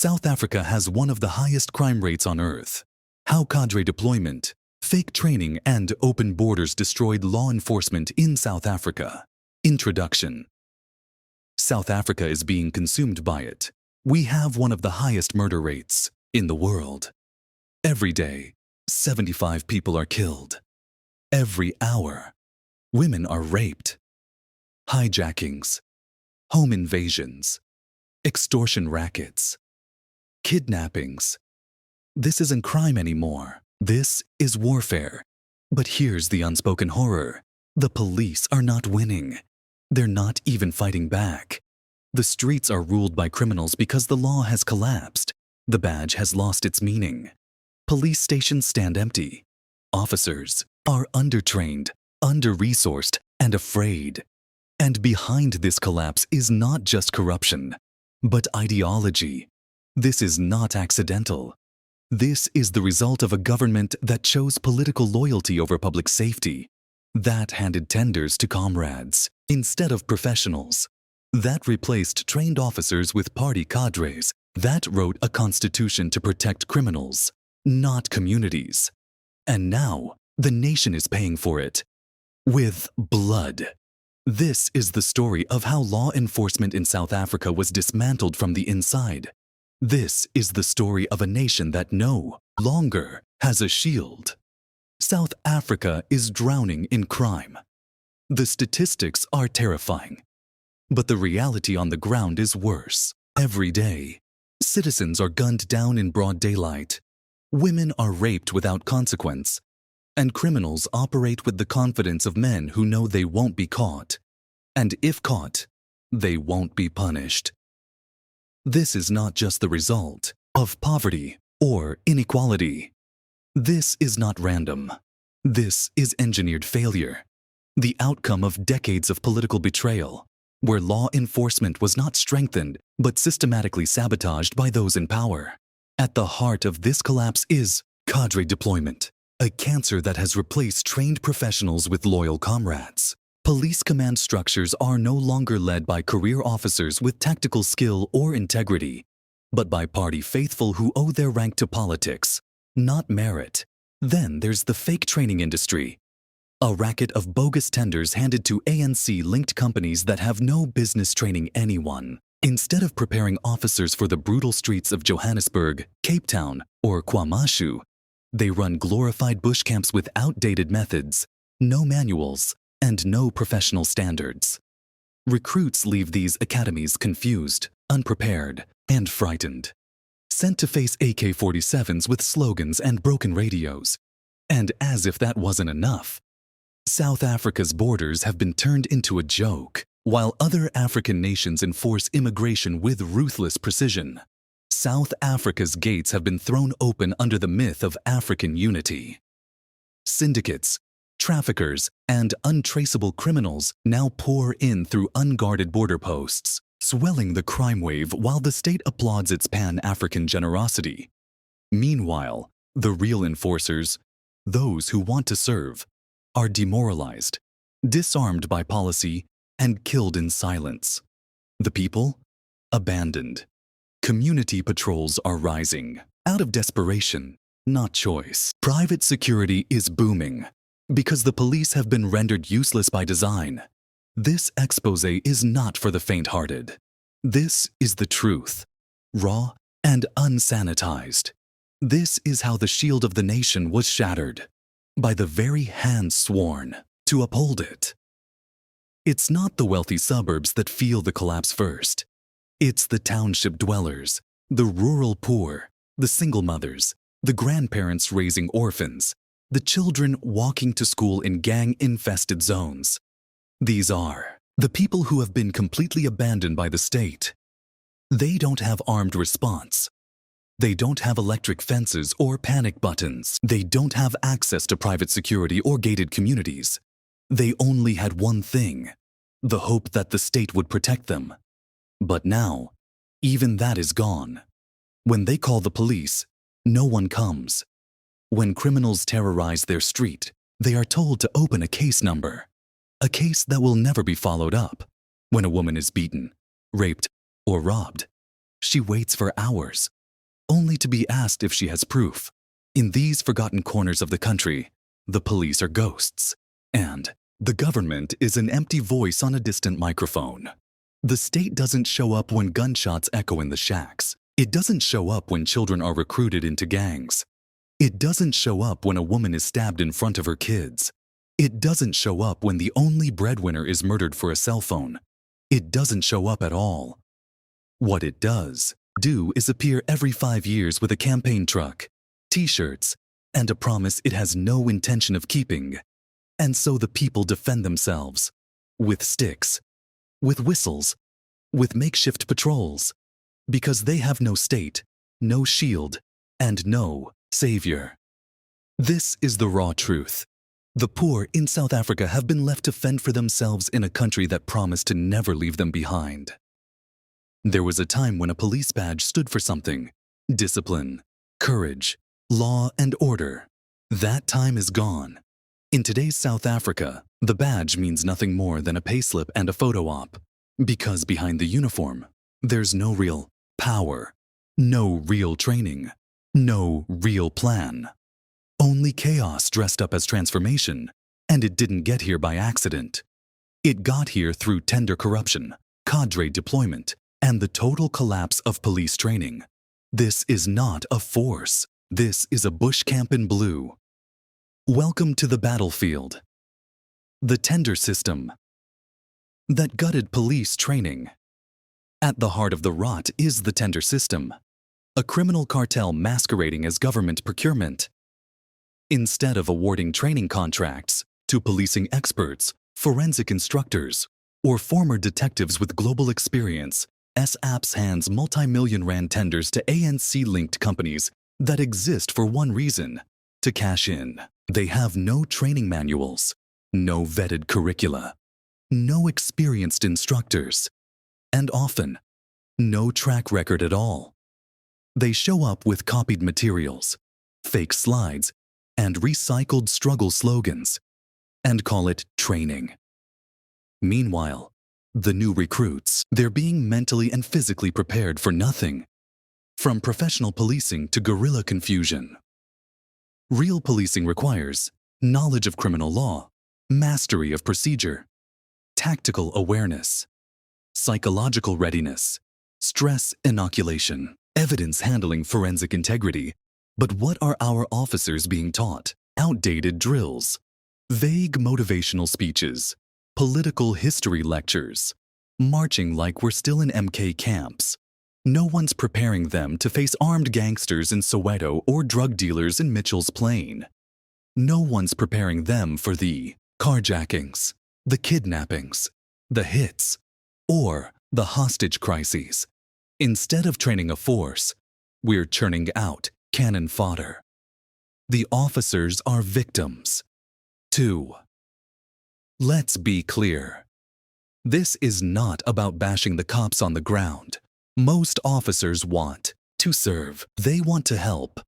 South Africa has one of the highest crime rates on earth. How cadre deployment, fake training, and open borders destroyed law enforcement in South Africa. Introduction. South Africa is being consumed by it. We have one of the highest murder rates in the world. Every day, 75 people are killed. Every hour, women are raped. Hijackings, home invasions, extortion rackets, kidnappings. This isn't crime anymore. This is warfare. But here's the unspoken horror. The police are not winning. They're not even fighting back. The streets are ruled by criminals because the law has collapsed. The badge has lost its meaning. Police stations stand empty. Officers are undertrained, under-resourced, and afraid. And behind this collapse is not just corruption, but ideology. This is not accidental. This is the result of a government that chose political loyalty over public safety, that handed tenders to comrades instead of professionals, that replaced trained officers with party cadres, that wrote a constitution to protect criminals, not communities. And now, the nation is paying for it. With blood. This is the story of how law enforcement in South Africa was dismantled from the inside. This is the story of a nation that no longer has a shield. South Africa is drowning in crime. The statistics are terrifying. But the reality on the ground is worse. Every day, citizens are gunned down in broad daylight. Women are raped without consequence. And criminals operate with the confidence of men who know they won't be caught. And if caught, they won't be punished. This is not just the result of poverty or inequality. This is not random. This is engineered failure, the outcome of decades of political betrayal, where law enforcement was not strengthened but systematically sabotaged by those in power. At the heart of this collapse is cadre deployment, a cancer that has replaced trained professionals with loyal comrades. Police command structures are no longer led by career officers with tactical skill or integrity, but by party faithful who owe their rank to politics, not merit. Then there's the fake training industry, a racket of bogus tenders handed to ANC-linked companies that have no business training anyone. Instead of preparing officers for the brutal streets of Johannesburg, Cape Town, or KwaMashu, they run glorified bush camps with outdated methods, no manuals, and no professional standards. Recruits leave these academies confused, unprepared, and frightened, sent to face AK-47s with slogans and broken radios. And as if that wasn't enough, South Africa's borders have been turned into a joke. While other African nations enforce immigration with ruthless precision, South Africa's gates have been thrown open under the myth of African unity. Syndicates, traffickers, and untraceable criminals now pour in through unguarded border posts, swelling the crime wave while the state applauds its Pan-African generosity. Meanwhile, the real enforcers, those who want to serve, are demoralized, disarmed by policy, and killed in silence. The people? Abandoned. Community patrols are rising, out of desperation, not choice. Private security is booming, because the police have been rendered useless by design. This expose is not for the faint-hearted. This is the truth, raw and unsanitized. This is how the shield of the nation was shattered, by the very hands sworn to uphold it. It's not the wealthy suburbs that feel the collapse first. It's the township dwellers, the rural poor, the single mothers, the grandparents raising orphans, the children walking to school in gang-infested zones. These are the people who have been completely abandoned by the state. They don't have armed response. They don't have electric fences or panic buttons. They don't have access to private security or gated communities. They only had one thing, the hope that the state would protect them. But now, even that is gone. When they call the police, no one comes. When criminals terrorize their street, they are told to open a case number, a case that will never be followed up. When a woman is beaten, raped, or robbed, She waits for hours, only to be asked if she has proof. In these forgotten corners of the country, the police are ghosts, and the government is an empty voice on a distant microphone. The state doesn't show up when gunshots echo in the shacks. It doesn't show up when children are recruited into gangs. It doesn't show up when a woman is stabbed in front of her kids. It doesn't show up when the only breadwinner is murdered for a cell phone. It doesn't show up at all. What it does do is appear every 5 years with a campaign truck, t-shirts, and a promise it has no intention of keeping. And so the people defend themselves with sticks, with whistles, with makeshift patrols, because they have no state, no shield, and no savior. This is the raw truth. The poor in South Africa have been left to fend for themselves in a country that promised to never leave them behind. There was a time when a police badge stood for something: discipline, courage, law, and order. That time is gone. In today's South Africa, the badge means nothing more than a payslip and a photo op, because behind the uniform, there's no real power, no real training, no real plan. Only chaos dressed up as transformation, and it didn't get here by accident. It got here through tender corruption, cadre deployment, and the total collapse of police training. This is not a force. This is a bush camp in blue. Welcome to the battlefield. The tender system that gutted police training. At the heart of the rot is the tender system, a criminal cartel masquerading as government procurement. Instead of awarding training contracts to policing experts, forensic instructors, or former detectives with global experience, SAPS hands multi-million rand tenders to ANC-linked companies that exist for one reason: to cash in. They have no training manuals, no vetted curricula, no experienced instructors, and often, no track record at all. They show up with copied materials, fake slides, and recycled struggle slogans, and call it training. Meanwhile, the new recruits, they're being mentally and physically prepared for nothing, from professional policing to guerrilla confusion. Real policing requires knowledge of criminal law, mastery of procedure, tactical awareness, psychological readiness, stress inoculation, evidence handling, forensic integrity. But what are our officers being taught? Outdated drills, vague motivational speeches, political history lectures, marching like we're still in MK camps. No one's preparing them to face armed gangsters in Soweto or drug dealers in Mitchell's Plain. No one's preparing them for the carjackings, the kidnappings, the hits, or the hostage crises. Instead of training a force, we're churning out cannon fodder. The officers are victims. 2. Let's be clear. This is not about bashing the cops on the ground. Most officers want to serve. They want to help.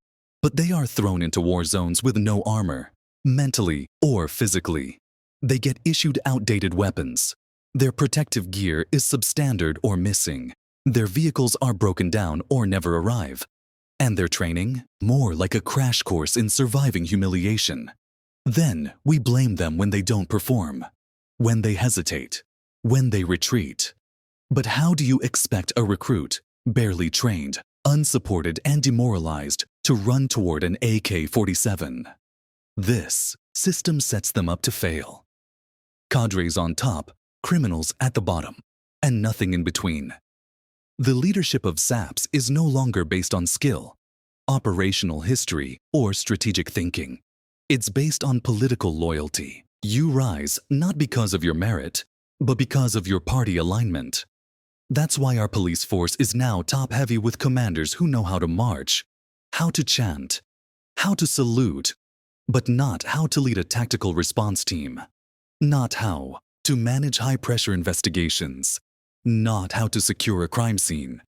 But they are thrown into war zones with no armor, mentally or physically. They get issued outdated weapons. Their protective gear is substandard or missing. Their vehicles are broken down or never arrive. And their training, more like a crash course in surviving humiliation. Then we blame them when they don't perform, when they hesitate, when they retreat. But how do you expect a recruit, barely trained, unsupported, and demoralized, to run toward an AK-47? This system sets them up to fail. Cadres on top, criminals at the bottom, and nothing in between. The leadership of SAPS is no longer based on skill, operational history, or strategic thinking. It's based on political loyalty. You rise not because of your merit, but because of your party alignment. That's why our police force is now top-heavy with commanders who know how to march, how to chant, how to salute, but not how to lead a tactical response team, not how to manage high-pressure investigations, not how to secure a crime scene.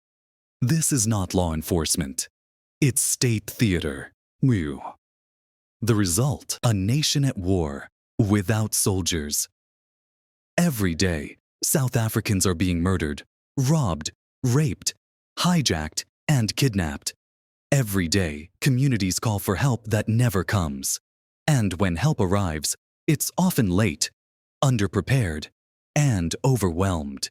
This is not law enforcement. It's state theater. Whew. The result, a nation at war, without soldiers. Every day, South Africans are being murdered, robbed, raped, hijacked, and kidnapped. Every day, communities call for help that never comes. And when help arrives, it's often late, underprepared, and overwhelmed.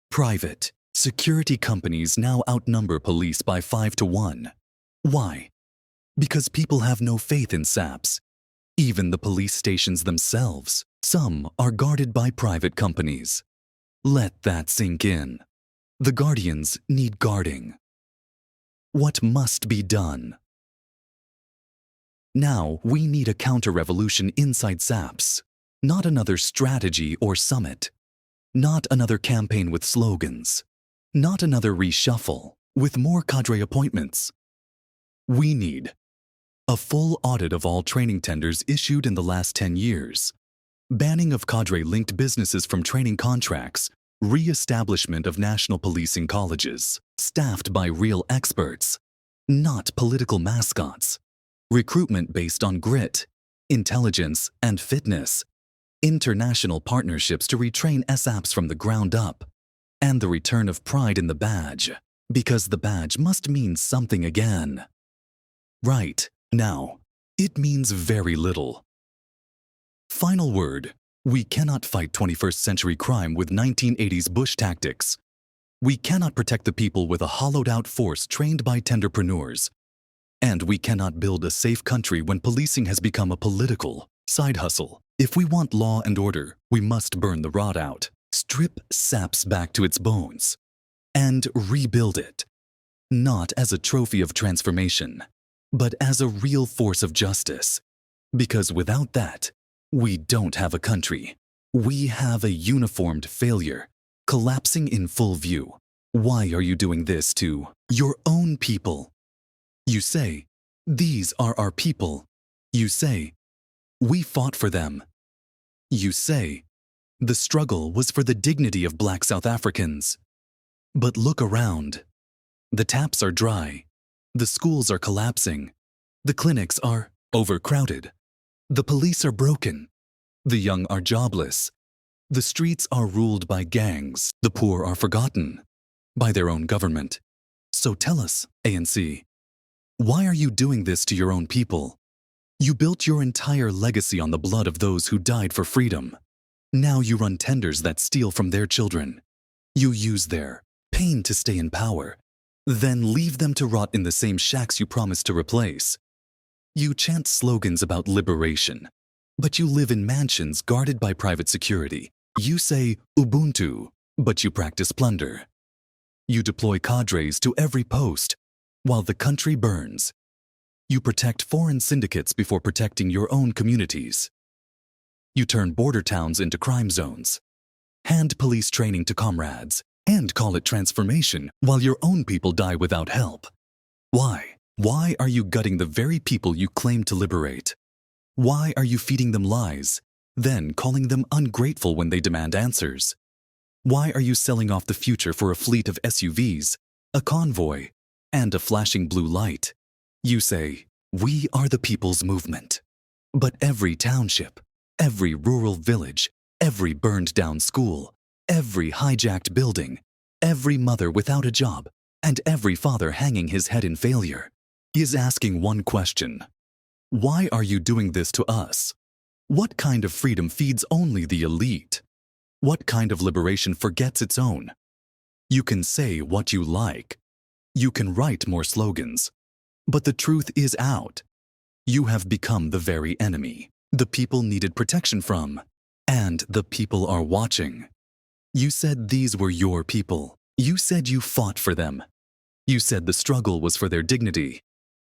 Private security companies now outnumber police by 5 to 1. Why? Because people have no faith in SAPS. Even the police stations themselves, some are guarded by private companies. Let that sink in. The guardians need guarding. What must be done? Now we need a counter-revolution inside SAPS, not another strategy or summit, not another campaign with slogans, not another reshuffle with more cadre appointments. We need a full audit of all training tenders issued in the last 10 years, banning of cadre-linked businesses from training contracts, re-establishment of national policing colleges, staffed by real experts, not political mascots, recruitment based on grit, intelligence, and fitness, international partnerships to retrain SAPS from the ground up, and the return of pride in the badge, because the badge must mean something again. Right now, it means very little. Final word. We cannot fight 21st century crime with 1980s Bush tactics. We cannot protect the people with a hollowed-out force trained by tenderpreneurs. And we cannot build a safe country when policing has become a political side hustle. If we want law and order, we must burn the rot out, strip SAPS back to its bones, and rebuild it, not as a trophy of transformation, but as a real force of justice. Because without that, we don't have a country. We have a uniformed failure, collapsing in full view. Why are you doing this to your own people? You say, these are our people. You say, we fought for them. You say, the struggle was for the dignity of Black South Africans. But look around. The taps are dry. The schools are collapsing. The clinics are overcrowded. The police are broken. The young are jobless. The streets are ruled by gangs. The poor are forgotten by their own government. So tell us, ANC, why are you doing this to your own people? You built your entire legacy on the blood of those who died for freedom. Now you run tenders that steal from their children. You use their pain to stay in power, then leave them to rot in the same shacks you promised to replace. You chant slogans about liberation, but you live in mansions guarded by private security. You say Ubuntu, but you practice plunder. You deploy cadres to every post, while the country burns. You protect foreign syndicates before protecting your own communities. You turn border towns into crime zones, hand police training to comrades, and call it transformation while your own people die without help. Why? Why are you gutting the very people you claim to liberate? Why are you feeding them lies, then calling them ungrateful when they demand answers? Why are you selling off the future for a fleet of SUVs, a convoy, and a flashing blue light? You say, we are the people's movement. But every township, every rural village, every burned-down school, every hijacked building, every mother without a job, and every father hanging his head in failure is asking one question. Why are you doing this to us? What kind of freedom feeds only the elite? What kind of liberation forgets its own? You can say what you like. You can write more slogans. But the truth is out. You have become the very enemy the people needed protection from. And the people are watching. You said these were your people. You said you fought for them. You said the struggle was for their dignity,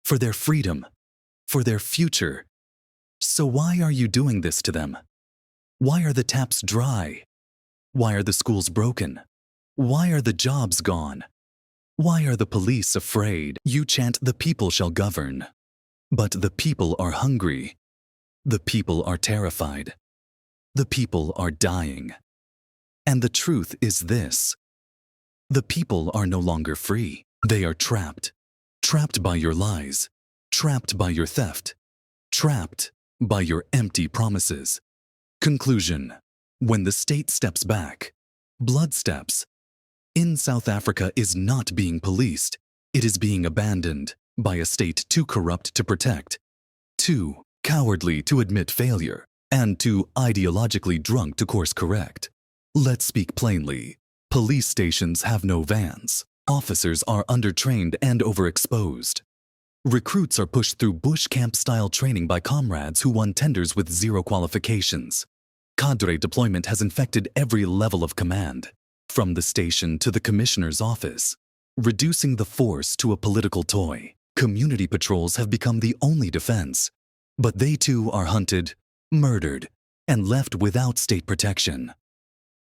for their freedom, for their future. So why are you doing this to them? Why are the taps dry? Why are the schools broken? Why are the jobs gone? Why are the police afraid? You chant the people shall govern. But the people are hungry. The people are terrified. The people are dying. And the truth is this. The people are no longer free. They are trapped. Trapped by your lies. Trapped by your theft. Trapped by your empty promises. Conclusion. When the state steps back, blood steps. in South Africa is not being policed. It is being abandoned by a state too corrupt to protect, too cowardly to admit failure, and too ideologically drunk to course correct. Let's speak plainly. Police stations have no vans. Officers are undertrained and overexposed. Recruits are pushed through bush camp-style training by comrades who won tenders with zero qualifications. Cadre deployment has infected every level of command, from the station to the commissioner's office, reducing the force to a political toy. Community patrols have become the only defense, but they too are hunted, murdered, and left without state protection.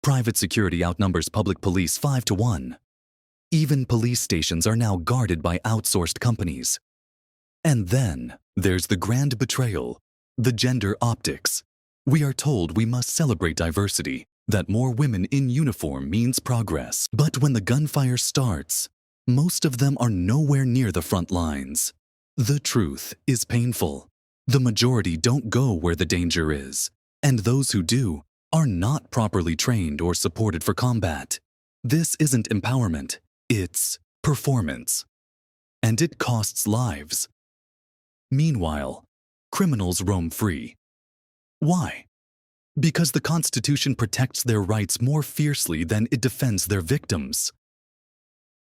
Private security outnumbers public police 5 to 1. Even police stations are now guarded by outsourced companies. And then there's the grand betrayal, the gender optics. We are told we must celebrate diversity, that more women in uniform means progress. But when the gunfire starts, most of them are nowhere near the front lines. The truth is painful. The majority don't go where the danger is, and those who do are not properly trained or supported for combat. This isn't empowerment, it's performance. And it costs lives. Meanwhile, criminals roam free. Why? Because the Constitution protects their rights more fiercely than it defends their victims.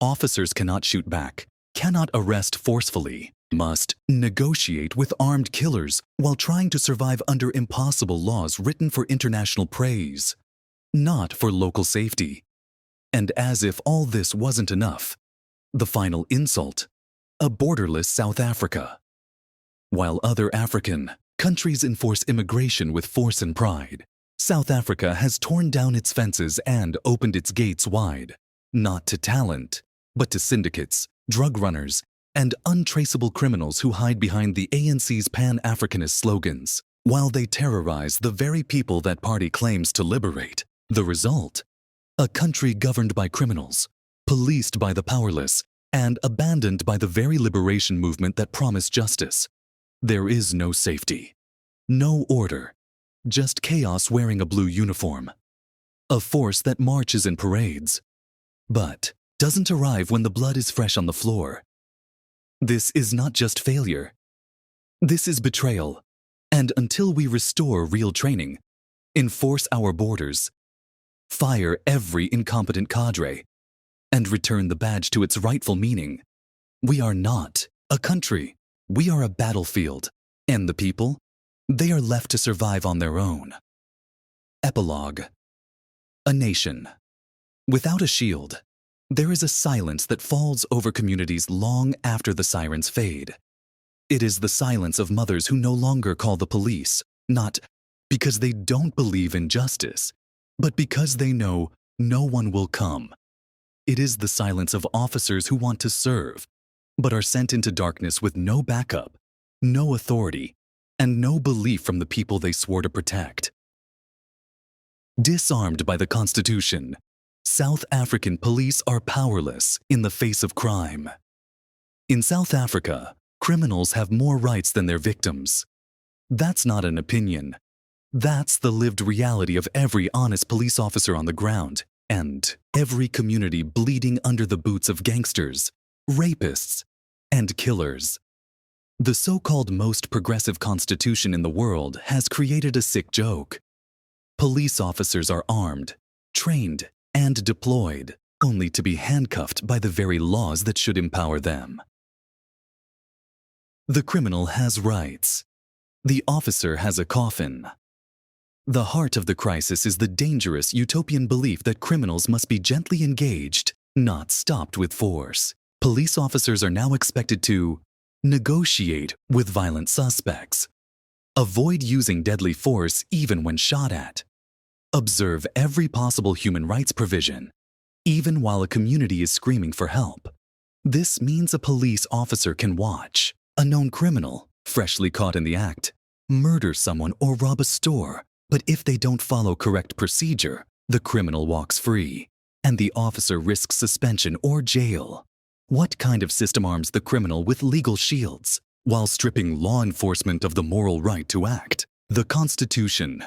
Officers cannot shoot back, cannot arrest forcefully, must negotiate with armed killers while trying to survive under impossible laws written for international praise, not for local safety. And as if all this wasn't enough, the final insult, a borderless South Africa. While other African countries enforce immigration with force and pride, South Africa has torn down its fences and opened its gates wide, not to talent, but to syndicates, drug runners, and untraceable criminals who hide behind the ANC's Pan-Africanist slogans, while they terrorize the very people that party claims to liberate. The result? A country governed by criminals, policed by the powerless, and abandoned by the very liberation movement that promised justice. There is no safety, no order, just chaos wearing a blue uniform. A force that marches in parades, but doesn't arrive when the blood is fresh on the floor. This is not just failure. This is betrayal. And until we restore real training, enforce our borders, fire every incompetent cadre, and return the badge to its rightful meaning, we are not a country. We are a battlefield, and the people, they are left to survive on their own. Epilogue. A nation. Without a shield, there is a silence that falls over communities long after the sirens fade. It is the silence of mothers who no longer call the police, not because they don't believe in justice, but because they know no one will come. It is the silence of officers who want to serve, but are sent into darkness with no backup, no authority, and no belief from the people they swore to protect. Disarmed by the Constitution, South African police are powerless in the face of crime. In South Africa, criminals have more rights than their victims. That's not an opinion. That's the lived reality of every honest police officer on the ground, and every community bleeding under the boots of gangsters, rapists, and killers. The so-called most progressive constitution in the world has created a sick joke. Police officers are armed, trained, and deployed, only to be handcuffed by the very laws that should empower them. The criminal has rights. The officer has a coffin. The heart of the crisis is the dangerous utopian belief that criminals must be gently engaged, not stopped with force. Police officers are now expected to negotiate with violent suspects, avoid using deadly force even when shot at, observe every possible human rights provision, even while a community is screaming for help. This means a police officer can watch a known criminal, freshly caught in the act, murder someone or rob a store, but if they don't follow correct procedure, the criminal walks free, and the officer risks suspension or jail. What kind of system arms the criminal with legal shields, while stripping law enforcement of the moral right to act? The Constitution,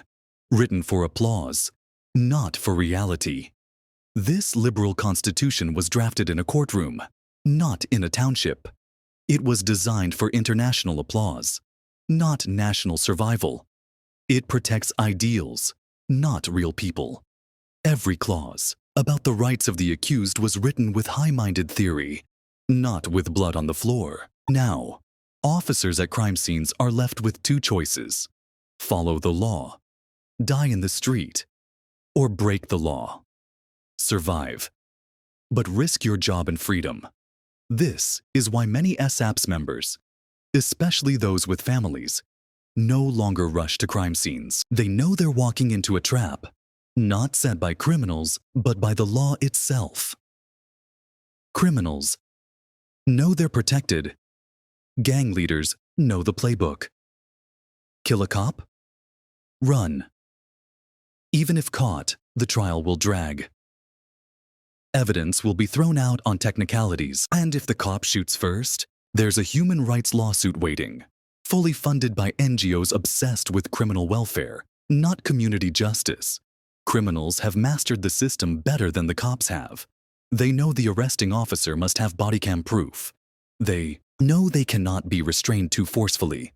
written for applause, not for reality. This liberal constitution was drafted in a courtroom, not in a township. It was designed for international applause, not national survival. It protects ideals, not real people. Every clause about the rights of the accused was written with high-minded theory, not with blood on the floor. Now, officers at crime scenes are left with two choices: follow the law, die in the street, or break the law. Survive, but risk your job and freedom. This is why many SAPS members, especially those with families, no longer rush to crime scenes. They know they're walking into a trap, not set by criminals, but by the law itself. Criminals know they're protected. Gang leaders know the playbook. Kill a cop? Run. Even if caught, the trial will drag. Evidence will be thrown out on technicalities, and if the cop shoots first, there's a human rights lawsuit waiting, fully funded by NGOs obsessed with criminal welfare, not community justice. Criminals have mastered the system better than the cops have. They know the arresting officer must have bodycam proof. They know they cannot be restrained too forcefully.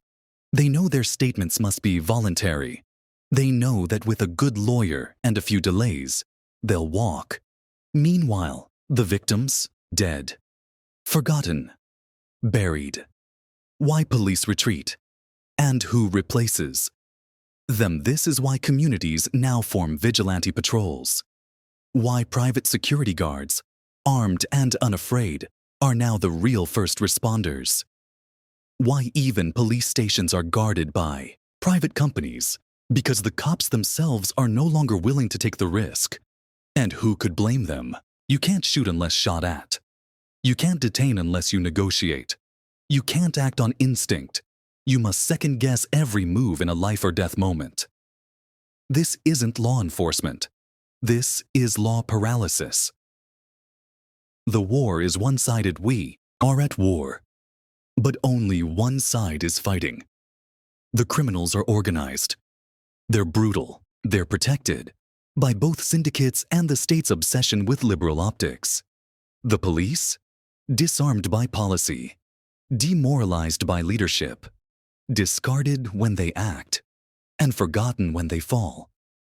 They know their statements must be voluntary. They know that with a good lawyer and a few delays, they'll walk. Meanwhile, the victims, dead, forgotten, buried. Why police retreat? And who replaces them? This is why communities now form vigilante patrols. Why private security guards, armed and unafraid, are now the real first responders. Why even police stations are guarded by private companies, because the cops themselves are no longer willing to take the risk. And who could blame them? You can't shoot unless shot at. You can't detain unless you negotiate. You can't act on instinct. You must second-guess every move in a life-or-death moment. This isn't law enforcement. This is law paralysis. The war is one-sided. We are at war. But only one side is fighting. The criminals are organized. They're brutal. They're protected by both syndicates and the state's obsession with liberal optics. The police? Disarmed by policy, demoralized by leadership, discarded when they act, and forgotten when they fall.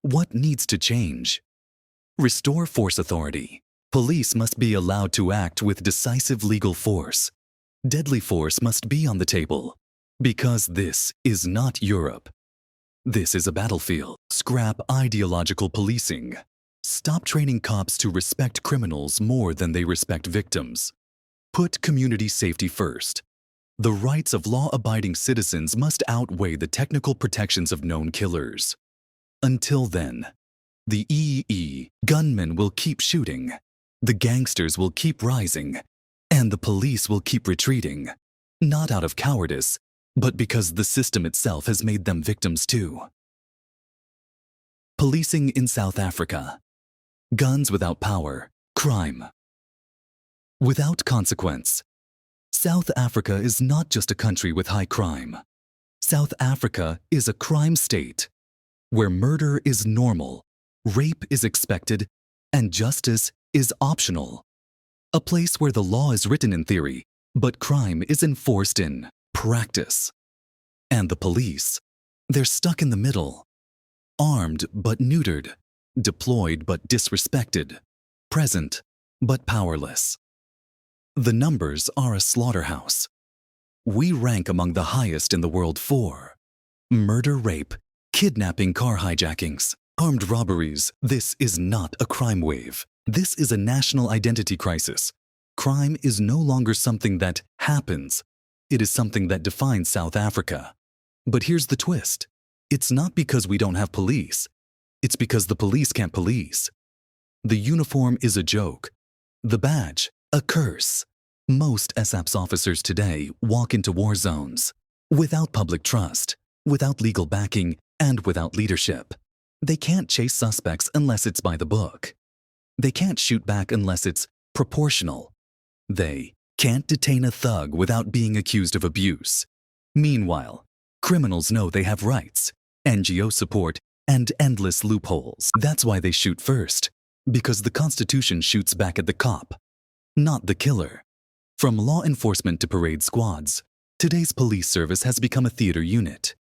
What needs to change? Restore force authority. Police must be allowed to act with decisive legal force. Deadly force must be on the table, because this is not Europe. This is a battlefield. Scrap ideological policing. Stop training cops to respect criminals more than they respect victims. Put community safety first. The rights of law-abiding citizens must outweigh the technical protections of known killers. Until then, the gunmen will keep shooting, the gangsters will keep rising, and the police will keep retreating, not out of cowardice, but because the system itself has made them victims too. Policing in South Africa. Guns without power. Crime without consequence. South Africa is not just a country with high crime. South Africa is a crime state where murder is normal, rape is expected, and justice is optional. A place where the law is written in theory, but crime is enforced in practice. And the police, they're stuck in the middle. Armed but neutered, deployed but disrespected, present but powerless. The numbers are a slaughterhouse. We rank among the highest in the world for murder, rape, kidnapping, car hijackings, armed robberies. This is not a crime wave. This is a national identity crisis. Crime is no longer something that happens. It is something that defines South Africa. But here's the twist. It's not because we don't have police. It's because the police can't police. The uniform is a joke. The badge, a curse. Most SAPS officers today walk into war zones without public trust, without legal backing, and without leadership. They can't chase suspects unless it's by the book. They can't shoot back unless it's proportional. They can't detain a thug without being accused of abuse. Meanwhile, criminals know they have rights, NGO support, and endless loopholes. That's why they shoot first. Because the Constitution shoots back at the cop, not the killer. From law enforcement to parade squads, today's police service has become a theater unit,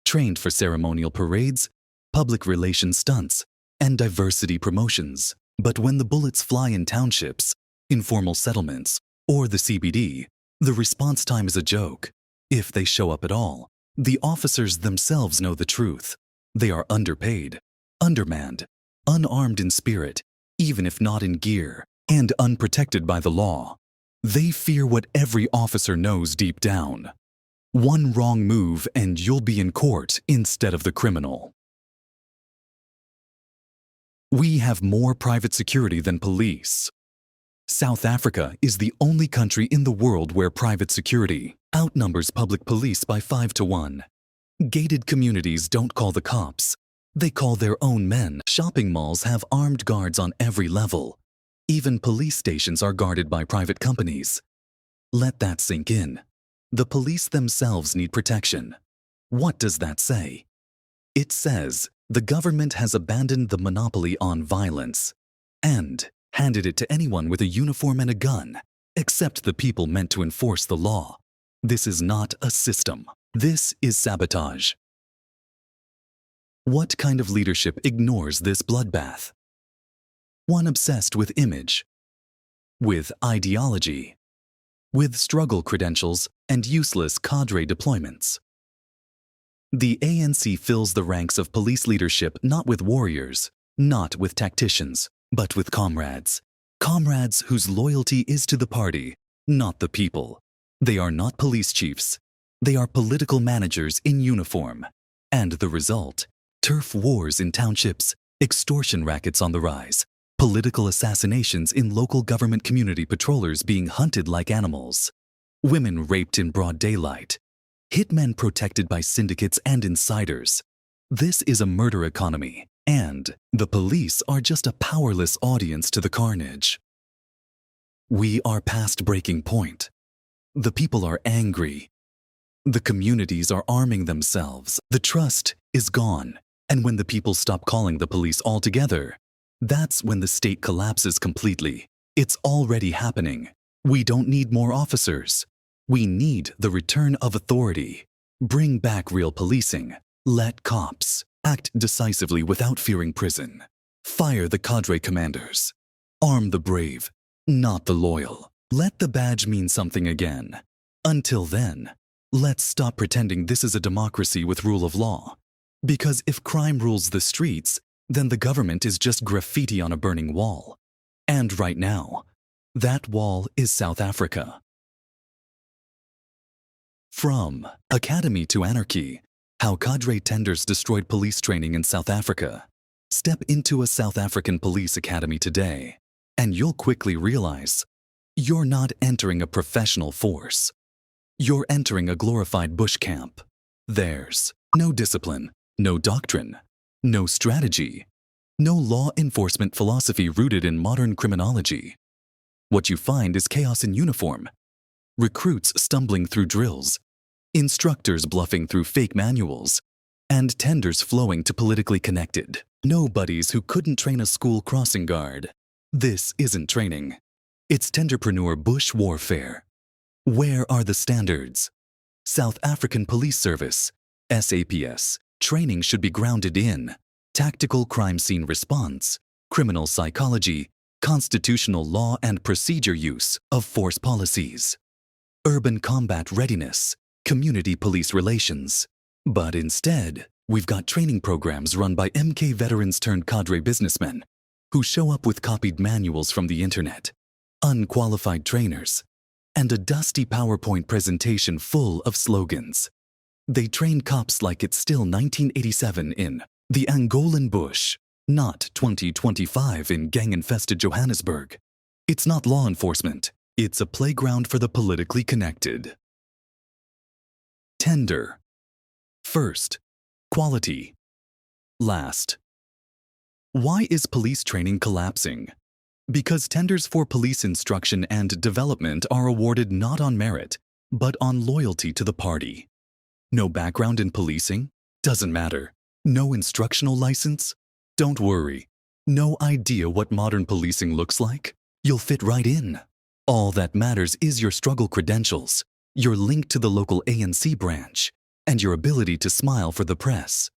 trained for ceremonial parades, public relations stunts, and diversity promotions. But when the bullets fly in townships, informal settlements, or the CBD, the response time is a joke. If they show up at all, the officers themselves know the truth. They are underpaid, undermanned, unarmed in spirit, even if not in gear, and unprotected by the law. They fear what every officer knows deep down. One wrong move and you'll be in court instead of the criminal. We have more private security than police. South Africa is the only country in the world where private security outnumbers public police by 5 to 1. Gated communities don't call the cops. They call their own men. Shopping malls have armed guards on every level. Even police stations are guarded by private companies. Let that sink in. The police themselves need protection. What does that say? It says the government has abandoned the monopoly on violence and handed it to anyone with a uniform and a gun, except the people meant to enforce the law. This is not a system. This is sabotage. What kind of leadership ignores this bloodbath? One obsessed with image, with ideology, with struggle credentials and useless cadre deployments. The ANC fills the ranks of police leadership not with warriors, not with tacticians, but with comrades. Comrades whose loyalty is to the party, not the people. They are not police chiefs. They are political managers in uniform. And the result? Turf wars in townships, extortion rackets on the rise, political assassinations in local government community patrollers being hunted like animals, women raped in broad daylight, hitmen protected by syndicates and insiders. This is a murder economy, and the police are just a powerless audience to the carnage. We are past breaking point. The people are angry. The communities are arming themselves. The trust is gone. And when the people stop calling the police altogether, that's when the state collapses completely. It's already happening. We don't need more officers. We need the return of authority. Bring back real policing. Let cops act decisively without fearing prison. Fire the cadre commanders. Arm the brave, not the loyal. Let the badge mean something again. Until then, let's stop pretending this is a democracy with rule of law. Because if crime rules the streets, then the government is just graffiti on a burning wall. And right now, that wall is South Africa. From Academy to Anarchy, How Cadre Tenders Destroyed Police Training in South Africa. Step into a South African police academy today, and you'll quickly realize you're not entering a professional force. You're entering a glorified bush camp. There's no discipline, no doctrine, no strategy, no law enforcement philosophy rooted in modern criminology. What you find is chaos in uniform, recruits stumbling through drills, instructors bluffing through fake manuals, and tenders flowing to politically connected nobodies who couldn't train a school crossing guard. This isn't training. It's tenderpreneur bush warfare. Where are the standards? South African Police Service, SAPS. Training should be grounded in tactical crime scene response, criminal psychology, constitutional law and procedure use of force policies, urban combat readiness, community police relations. But instead, we've got training programs run by MK veterans turned cadre businessmen who show up with copied manuals from the internet, unqualified trainers, and a dusty PowerPoint presentation full of slogans. They train cops like it's still 1987 in the Angolan bush, not 2025 in gang-infested Johannesburg. It's not law enforcement. It's a playground for the politically connected. Tender. First. Quality. Last. Why is police training collapsing? Because tenders for police instruction and development are awarded not on merit, but on loyalty to the party. No background in policing? Doesn't matter. No instructional license? Don't worry. No idea what modern policing looks like? You'll fit right in. All that matters is your struggle credentials, your link to the local ANC branch, and your ability to smile for the press.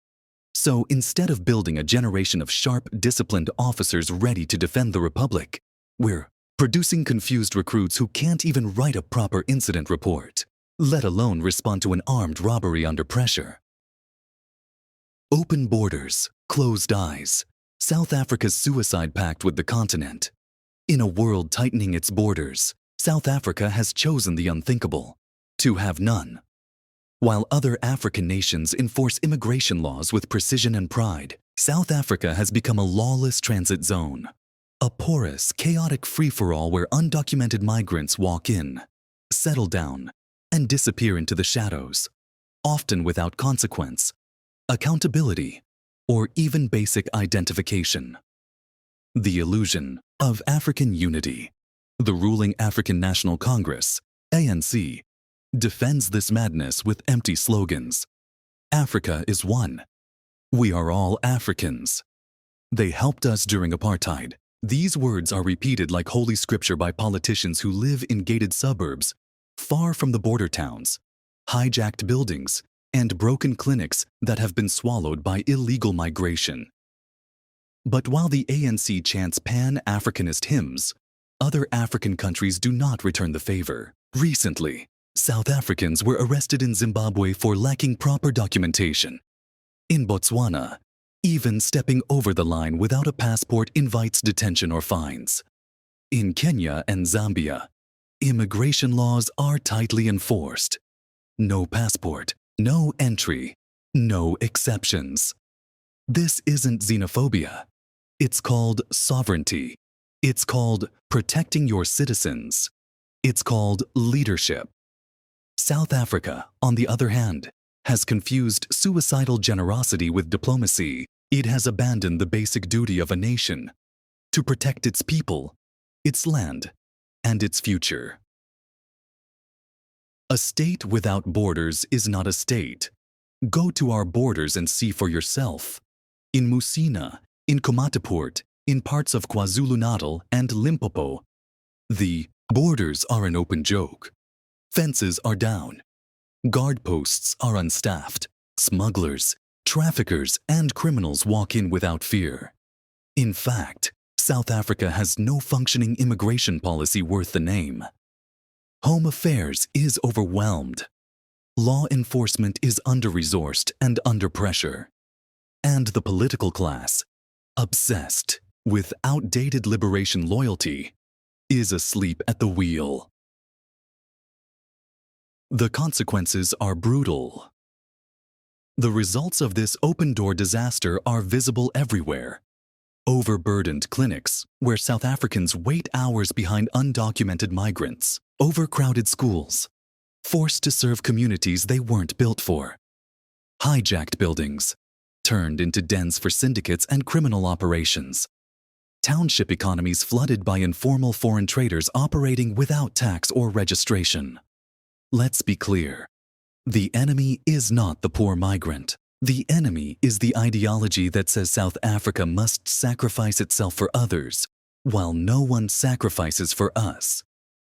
So instead of building a generation of sharp, disciplined officers ready to defend the Republic, we're producing confused recruits who can't even write a proper incident report, let alone respond to an armed robbery under pressure. Open borders, closed eyes. South Africa's suicide pact with the continent. In a world tightening its borders, South Africa has chosen the unthinkable, to have none. While other African nations enforce immigration laws with precision and pride, South Africa has become a lawless transit zone. A porous, chaotic free-for-all where undocumented migrants walk in, settle down, and disappear into the shadows, often without consequence, accountability, or even basic identification. The illusion of African unity. The ruling African National Congress, ANC, defends this madness with empty slogans. Africa is one. We are all Africans. They helped us during apartheid. These words are repeated like holy scripture by politicians who live in gated suburbs, far from the border towns, hijacked buildings, and broken clinics that have been swallowed by illegal migration. But while the ANC chants Pan-Africanist hymns, other African countries do not return the favor. Recently, South Africans were arrested in Zimbabwe for lacking proper documentation. In Botswana, even stepping over the line without a passport invites detention or fines. In Kenya and Zambia, immigration laws are tightly enforced. No passport, no entry, no exceptions. This isn't xenophobia. It's called sovereignty. It's called protecting your citizens. It's called leadership. South Africa, on the other hand, has confused suicidal generosity with diplomacy. It has abandoned the basic duty of a nation to protect its people, its land, and its future. A state without borders is not a state. Go to our borders and see for yourself. In Musina, in Komatipoort, in parts of KwaZulu-Natal and Limpopo, the borders are an open joke. Fences are down. Guard posts are unstaffed. Smugglers, traffickers, and criminals walk in without fear. In fact, South Africa has no functioning immigration policy worth the name. Home Affairs is overwhelmed. Law enforcement is under-resourced and under pressure. And the political class, obsessed with outdated liberation loyalty, is asleep at the wheel. The consequences are brutal. The results of this open-door disaster are visible everywhere. Overburdened clinics, where South Africans wait hours behind undocumented migrants. Overcrowded schools, forced to serve communities they weren't built for. Hijacked buildings, turned into dens for syndicates and criminal operations. Township economies flooded by informal foreign traders operating without tax or registration. Let's be clear. The enemy is not the poor migrant. The enemy is the ideology that says South Africa must sacrifice itself for others, while no one sacrifices for us.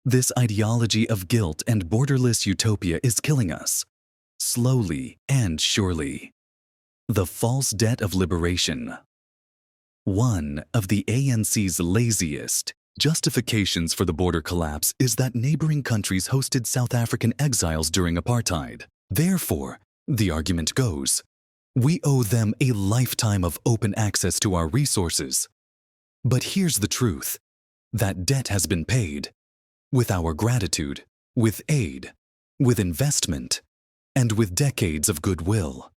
This ideology of guilt and borderless utopia is killing us, slowly and surely. The false debt of liberation. One of the ANC's laziest justifications for the border collapse is that neighboring countries hosted South African exiles during apartheid. Therefore, the argument goes, we owe them a lifetime of open access to our resources. But here's the truth. That debt has been paid. With our gratitude, with aid, with investment, and with decades of goodwill.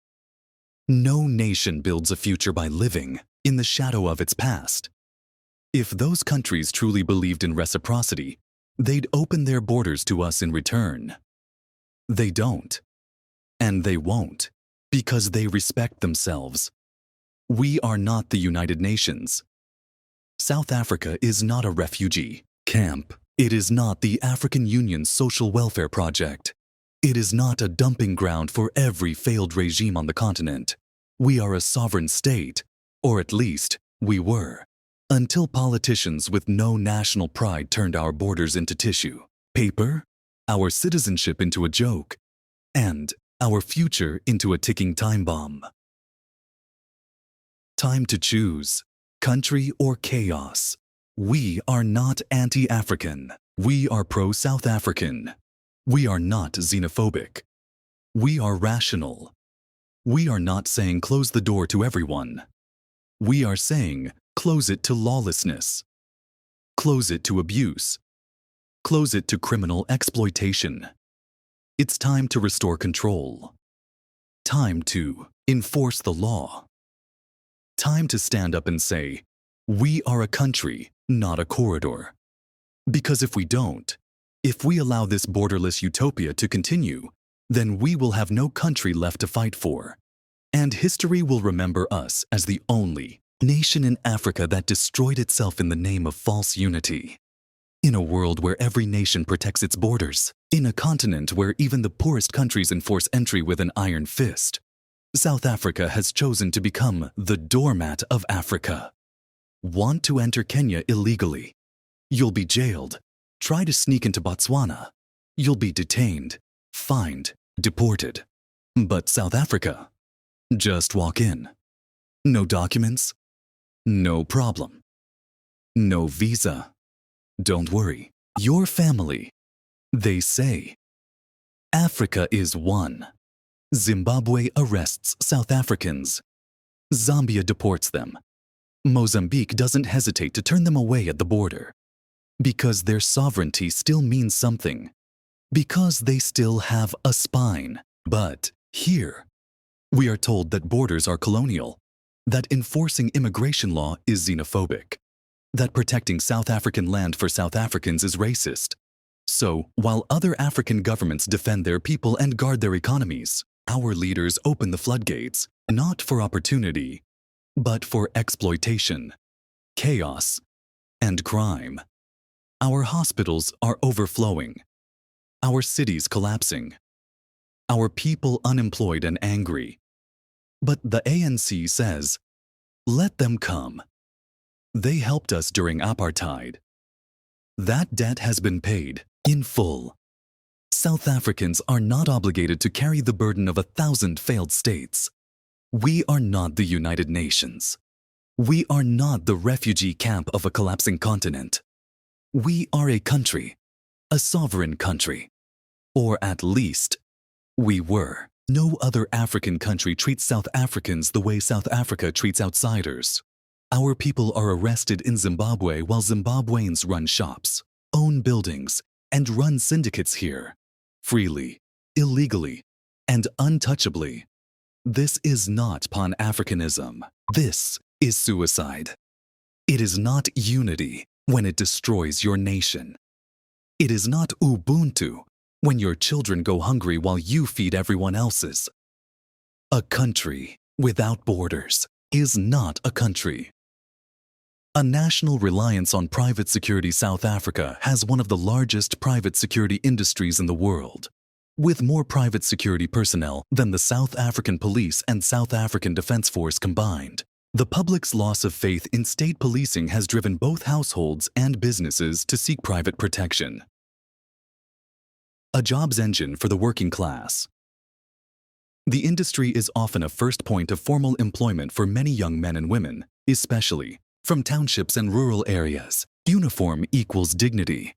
No nation builds a future by living in the shadow of its past. If those countries truly believed in reciprocity, they'd open their borders to us in return. They don't. And they won't, because they respect themselves. We are not the United Nations. South Africa is not a refugee camp. It is not the African Union's social welfare project. It is not a dumping ground for every failed regime on the continent. We are a sovereign state, or at least, We were. Until politicians with no national pride turned our borders into tissue, paper, our citizenship into a joke, and our future into a ticking time bomb. Time to choose, country or chaos. We are not anti-African. We are pro-South African. We are not xenophobic. We are rational. We are not saying close the door to everyone. We are saying close it to lawlessness. Close it to abuse. Close it to criminal exploitation. It's time to restore control. Time to enforce the law. Time to stand up and say, we are a country, not a corridor. Because if we don't, if we allow this borderless utopia to continue, then we will have no country left to fight for. And history will remember us as the only nation in Africa that destroyed itself in the name of false unity. In a world where every nation protects its borders, in a continent where even the poorest countries enforce entry with an iron fist, South Africa has chosen to become the doormat of Africa. Want to enter Kenya illegally? You'll be jailed. Try to sneak into Botswana. You'll be detained, fined, deported. But South Africa? Just walk in. No documents? No problem. No visa. Don't worry. Your family. They say. Africa is one. Zimbabwe arrests South Africans. Zambia deports them. Mozambique doesn't hesitate to turn them away at the border. Because their sovereignty still means something. Because they still have a spine. But here, we are told that borders are colonial, that enforcing immigration law is xenophobic, that protecting South African land for South Africans is racist. So, while other African governments defend their people and guard their economies, our leaders open the floodgates, not for opportunity, but for exploitation, chaos, and crime. Our hospitals are overflowing, our cities collapsing, our people unemployed and angry. But the ANC says, let them come. They helped us during apartheid. That debt has been paid in full. South Africans are not obligated to carry the burden of 1,000 failed states. We are not the United Nations. We are not the refugee camp of a collapsing continent. We are a country, a sovereign country. Or at least, we were. No other African country treats South Africans the way South Africa treats outsiders. Our people are arrested in Zimbabwe while Zimbabweans run shops, own buildings, and run syndicates here. Freely, illegally, and untouchably. This is not Pan-Africanism. This is suicide. It is not unity when it destroys your nation. It is not Ubuntu when your children go hungry while you feed everyone else's. A country without borders is not a country. A national reliance on private security. South Africa has one of the largest private security industries in the world, with more private security personnel than the South African Police and South African Defence Force combined. The public's loss of faith in state policing has driven both households and businesses to seek private protection. A jobs engine for the working class. The industry is often a first point of formal employment for many young men and women, especially from townships and rural areas. Uniform equals dignity.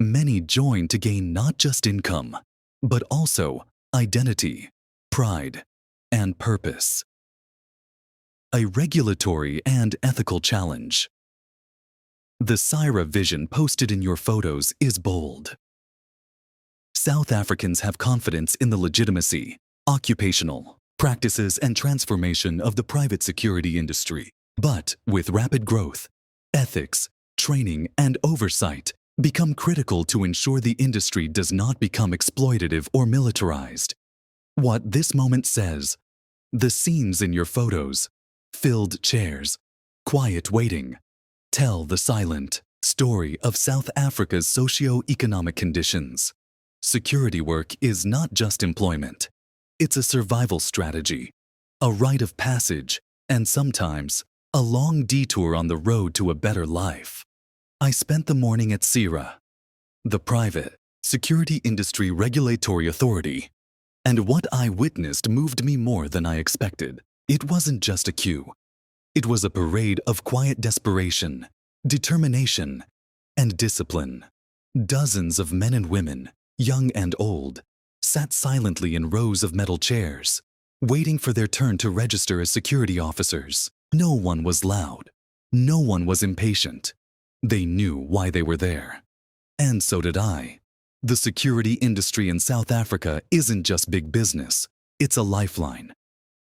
Many join to gain not just income, but also identity, pride, and purpose. A regulatory and ethical challenge. The Syra vision posted in your photos is bold. South Africans have confidence in the legitimacy, occupational practices, and transformation of the private security industry. But with rapid growth, ethics, training, and oversight become critical to ensure the industry does not become exploitative or militarized. What this moment says, the scenes in your photos, filled chairs, quiet waiting, tell the silent story of South Africa's socio-economic conditions. Security work is not just employment. It's a survival strategy, a rite of passage, and sometimes A long detour on the road to a better life. I spent the morning at SIRA, the private security industry regulatory authority, and what I witnessed moved me more than I expected. It wasn't just a queue. It was a parade of quiet desperation, determination, and discipline. Dozens of men and women, young and old, sat silently in rows of metal chairs, waiting for their turn to register as security officers. No one was loud. No one was impatient. They knew why they were there. And so did I. The security industry in South Africa isn't just big business. It's a lifeline.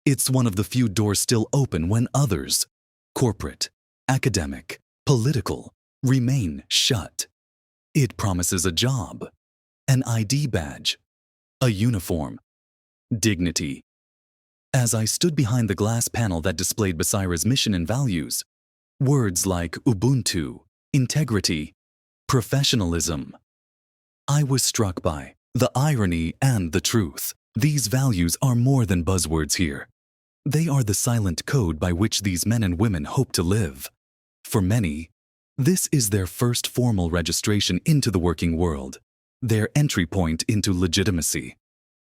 It's one of the few doors still open when others, corporate, academic, political, remain shut. It promises a job, an ID badge, a uniform, dignity. As I stood behind the glass panel that displayed Basira's mission and values, words like Ubuntu, integrity, professionalism, I was struck by the irony and the truth. These values are more than buzzwords here. They are the silent code by which these men and women hope to live. For many, this is their first formal registration into the working world, their entry point into legitimacy.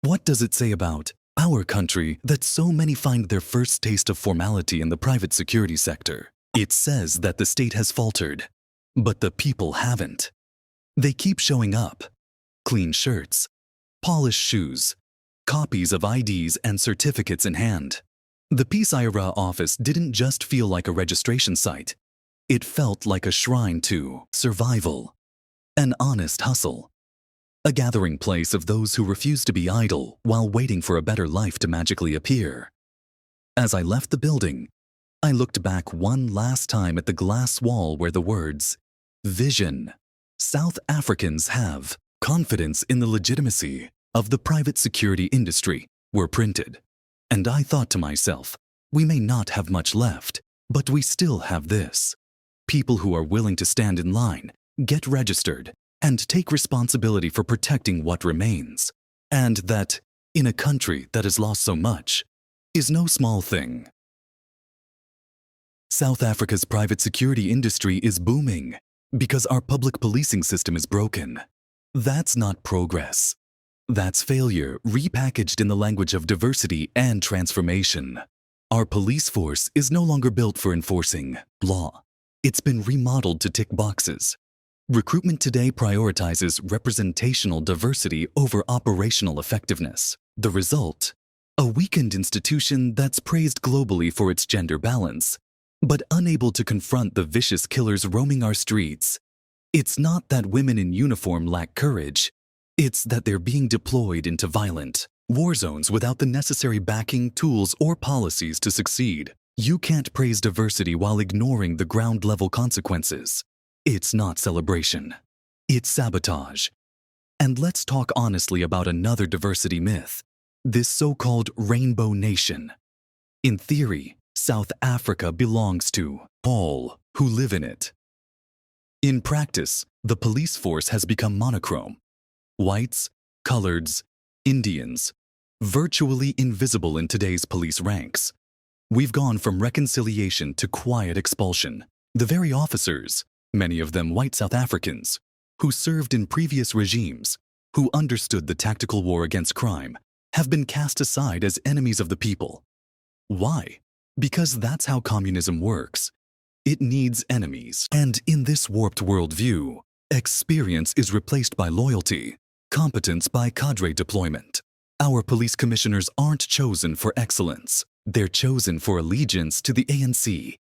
What does it say about our country that so many find their first taste of formality in the private security sector? It says that the state has faltered, but the people haven't. They keep showing up. Clean shirts, polished shoes, copies of IDs and certificates in hand. The PSIRA office didn't just feel like a registration site. It felt like a shrine to survival, an honest hustle, a gathering place of those who refuse to be idle while waiting for a better life to magically appear. As I left the building, I looked back one last time at the glass wall where the words, "Vision. South Africans have confidence in the legitimacy of the private security industry," were printed. And I thought to myself, we may not have much left, but we still have this. People who are willing to stand in line, get registered, and take responsibility for protecting what remains. And that, in a country that has lost so much, is no small thing. South Africa's private security industry is booming because our public policing system is broken. That's not progress. That's failure repackaged in the language of diversity and transformation. Our police force is no longer built for enforcing law. It's been remodeled to tick boxes. Recruitment today prioritizes representational diversity over operational effectiveness. The result? A weakened institution that's praised globally for its gender balance, but unable to confront the vicious killers roaming our streets. It's not that women in uniform lack courage. It's that they're being deployed into violent war zones without the necessary backing, tools, or policies to succeed. You can't praise diversity while ignoring the ground-level consequences. It's not celebration. It's sabotage. And let's talk honestly about another diversity myth, this so-called rainbow nation. In theory, South Africa belongs to all who live in it. In practice, the police force has become monochrome. Whites, coloreds, Indians, virtually invisible in today's police ranks. We've gone from reconciliation to quiet expulsion. The very officers, many of them white South Africans, who served in previous regimes, who understood the tactical war against crime, have been cast aside as enemies of the people. Why? Because that's how communism works. It needs enemies. And in this warped worldview, experience is replaced by loyalty, competence by cadre deployment. Our police commissioners aren't chosen for excellence. They're chosen for allegiance to the ANC.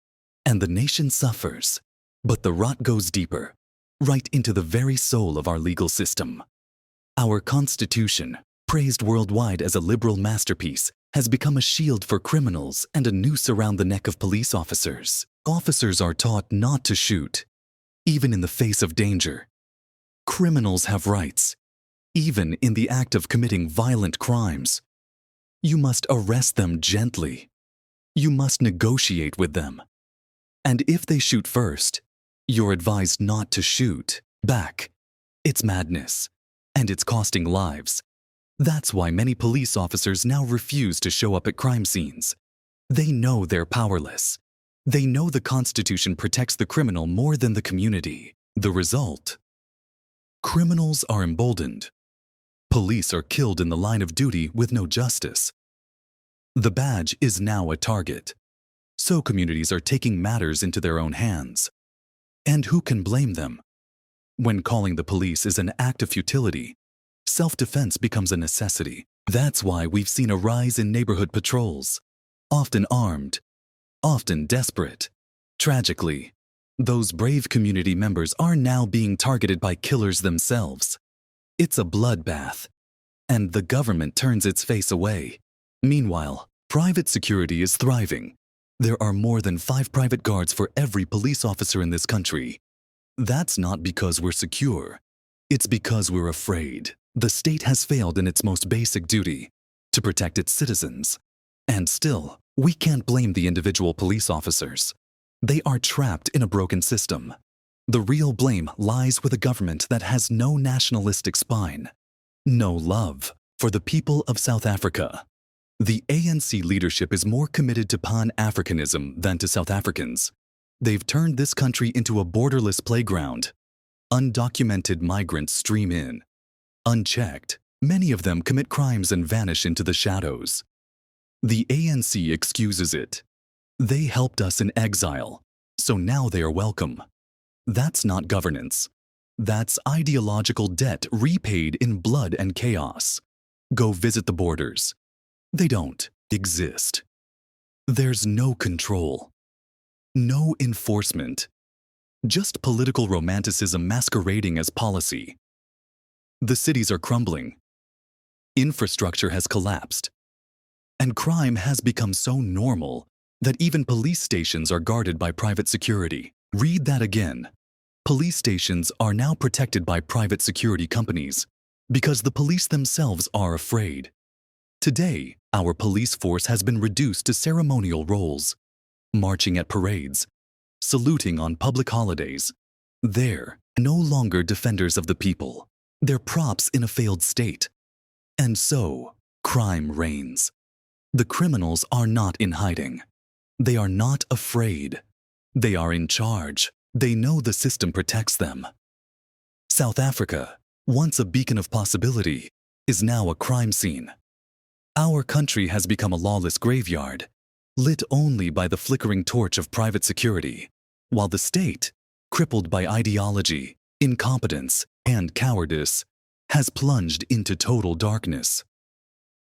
And the nation suffers. But the rot goes deeper, right into the very soul of our legal system. Our Constitution, praised worldwide as a liberal masterpiece, has become a shield for criminals and a noose around the neck of police officers. Officers are taught not to shoot, even in the face of danger. Criminals have rights, even in the act of committing violent crimes. You must arrest them gently. You must negotiate with them. And if they shoot first, you're advised not to shoot back. It's madness, and it's costing lives. That's why many police officers now refuse to show up at crime scenes. They know they're powerless. They know the Constitution protects the criminal more than the community. The result? Criminals are emboldened. Police are killed in the line of duty with no justice. The badge is now a target. So communities are taking matters into their own hands. And who can blame them? When calling the police is an act of futility, self-defense becomes a necessity. That's why we've seen a rise in neighborhood patrols, often armed, often desperate. Tragically, those brave community members are now being targeted by killers themselves. It's a bloodbath, and the government turns its face away. Meanwhile, private security is thriving. There are more than 5 private guards for every police officer in this country. That's not because we're secure. It's because we're afraid. The state has failed in its most basic duty, to protect its citizens. And still, we can't blame the individual police officers. They are trapped in a broken system. The real blame lies with a government that has no nationalistic spine, no love for the people of South Africa. The ANC leadership is more committed to Pan-Africanism than to South Africans. They've turned this country into a borderless playground. Undocumented migrants stream in. Unchecked, many of them commit crimes and vanish into the shadows. The ANC excuses it. They helped us in exile, so now they are welcome. That's not governance. That's ideological debt repaid in blood and chaos. Go visit the borders. They don't exist. There's no control. No enforcement. Just political romanticism masquerading as policy. The cities are crumbling. Infrastructure has collapsed. And crime has become so normal that even police stations are guarded by private security. Read that again. Police stations are now protected by private security companies because the police themselves are afraid. Today, our police force has been reduced to ceremonial roles, marching at parades, saluting on public holidays. They're no longer defenders of the people. They're props in a failed state. And so, crime reigns. The criminals are not in hiding. They are not afraid. They are in charge. They know the system protects them. South Africa, once a beacon of possibility, is now a crime scene. Our country has become a lawless graveyard, lit only by the flickering torch of private security, while the state, crippled by ideology, incompetence, and cowardice, has plunged into total darkness.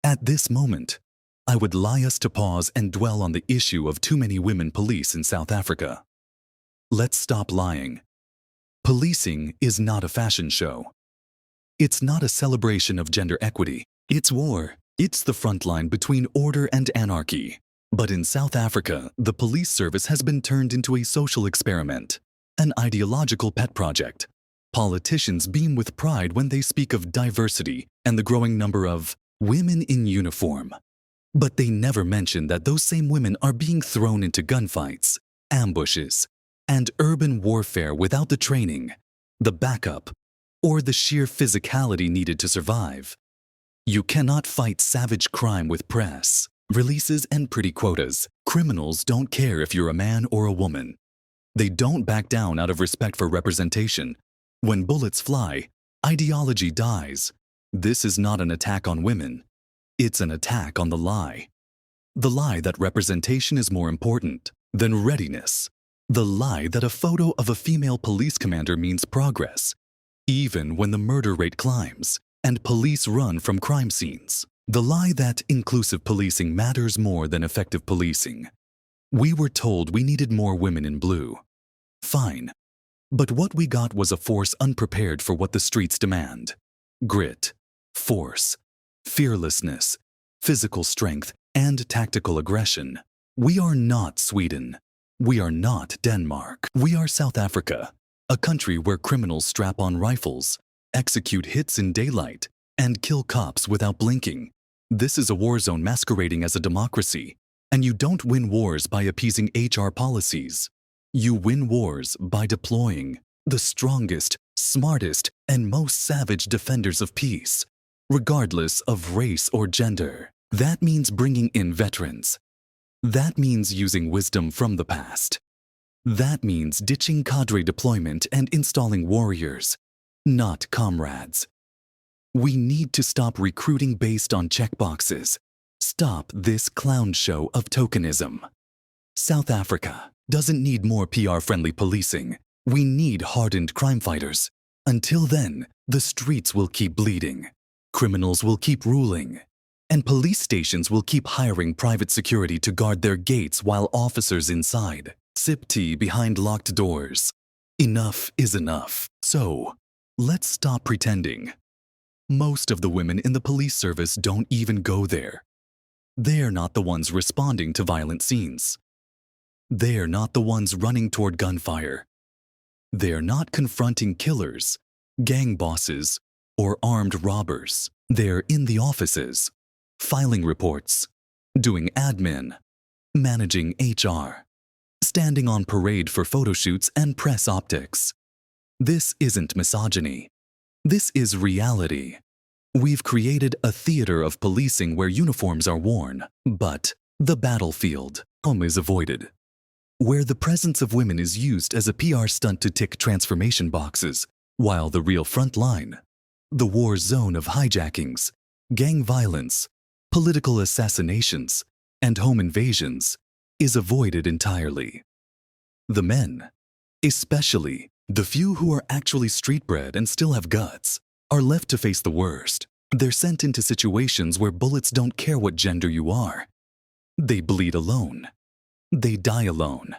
At this moment, I would lie us to pause and dwell on the issue of too many women police in South Africa. Let's stop lying. Policing is not a fashion show. It's not a celebration of gender equity. It's war. It's the front line between order and anarchy. But in South Africa, the police service has been turned into a social experiment, an ideological pet project. Politicians beam with pride when they speak of diversity and the growing number of women in uniform. But they never mention that those same women are being thrown into gunfights, ambushes, and urban warfare without the training, the backup, or the sheer physicality needed to survive. You cannot fight savage crime with press, releases, and pretty quotas. Criminals don't care if you're a man or a woman. They don't back down out of respect for representation. When bullets fly, ideology dies. This is not an attack on women. It's an attack on the lie. The lie that representation is more important than readiness. The lie that a photo of a female police commander means progress, even when the murder rate climbs and police run from crime scenes. The lie that inclusive policing matters more than effective policing. We were told we needed more women in blue. Fine. But what we got was a force unprepared for what the streets demand. Grit, force, fearlessness, physical strength, and tactical aggression. We are not Sweden. We are not Denmark. We are South Africa, a country where criminals strap on rifles, execute hits in daylight, and kill cops without blinking. This is a war zone masquerading as a democracy, and you don't win wars by appeasing HR policies. You win wars by deploying the strongest, smartest, and most savage defenders of peace, regardless of race or gender. That means bringing in veterans. That means using wisdom from the past. That means ditching cadre deployment and installing warriors, not comrades. We need to stop recruiting based on checkboxes. Stop this clown show of tokenism. South Africa doesn't need more PR-friendly policing. We need hardened crime fighters. Until then, the streets will keep bleeding, criminals will keep ruling, and police stations will keep hiring private security to guard their gates while officers inside sip tea behind locked doors. Enough is enough. So, let's stop pretending. Most of the women in the police service don't even go there. They're not the ones responding to violent scenes. They're not the ones running toward gunfire. They're not confronting killers, gang bosses, or armed robbers. They're in the offices, filing reports, doing admin, managing HR, standing on parade for photo shoots and press optics. This isn't misogyny. This is reality. We've created a theater of policing where uniforms are worn, but the battlefield is avoided. Where the presence of women is used as a PR stunt to tick transformation boxes, while the real front line, the war zone of hijackings, gang violence, political assassinations, and home invasions, is avoided entirely. The men, especially the few who are actually street-bred and still have guts, are left to face the worst. They're sent into situations where bullets don't care what gender you are. They bleed alone. They die alone.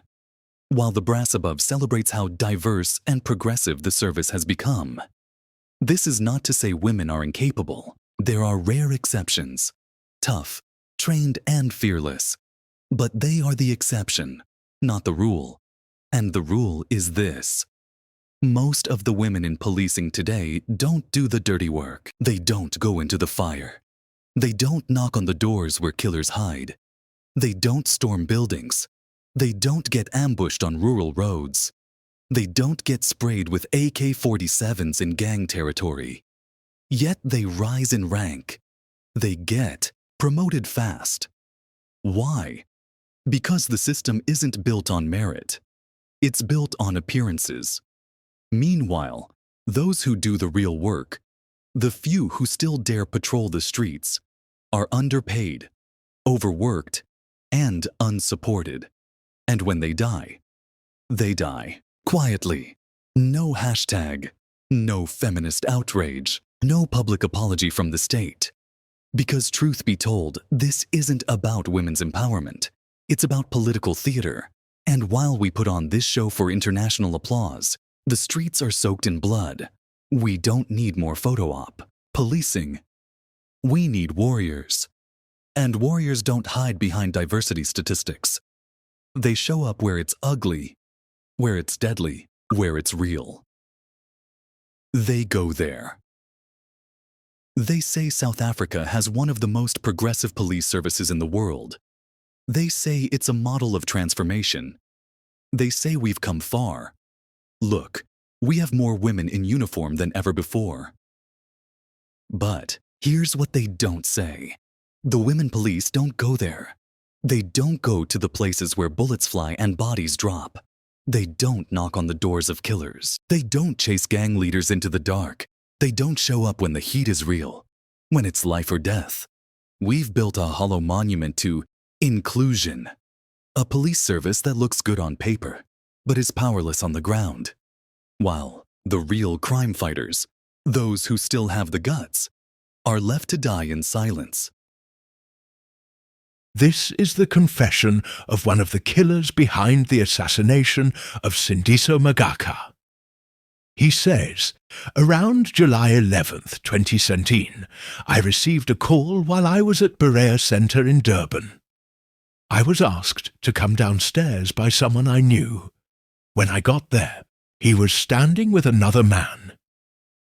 While the brass above celebrates how diverse and progressive the service has become. This is not to say women are incapable. There are rare exceptions. Tough, trained, and fearless. But they are the exception, not the rule. And the rule is this. Most of the women in policing today don't do the dirty work. They don't go into the fire. They don't knock on the doors where killers hide. They don't storm buildings. They don't get ambushed on rural roads. They don't get sprayed with AK-47s in gang territory. Yet they rise in rank. They get promoted fast. Why? Because the system isn't built on merit. It's built on appearances. Meanwhile, those who do the real work, the few who still dare patrol the streets, are underpaid, overworked, and unsupported. And when they die quietly. No hashtag, no feminist outrage, no public apology from the state. Because truth be told, this isn't about women's empowerment. It's about political theater. And while we put on this show for international applause, the streets are soaked in blood. We don't need more photo op. Policing. We need warriors. And warriors don't hide behind diversity statistics. They show up where it's ugly, where it's deadly, where it's real. They go there. They say South Africa has one of the most progressive police services in the world. They say it's a model of transformation. They say we've come far. Look, we have more women in uniform than ever before. But here's what they don't say. The women police don't go there. They don't go to the places where bullets fly and bodies drop. They don't knock on the doors of killers. They don't chase gang leaders into the dark. They don't show up when the heat is real, when it's life or death. We've built a hollow monument to inclusion, a police service that looks good on paper, but is powerless on the ground. While the real crime fighters, those who still have the guts, are left to die in silence. This is the confession of one of the killers behind the assassination of Sindiso Magaka. He says, around July 11th, 2017, I received a call while I was at Betrayal Center in Durban. I was asked to come downstairs by someone I knew. When I got there, he was standing with another man.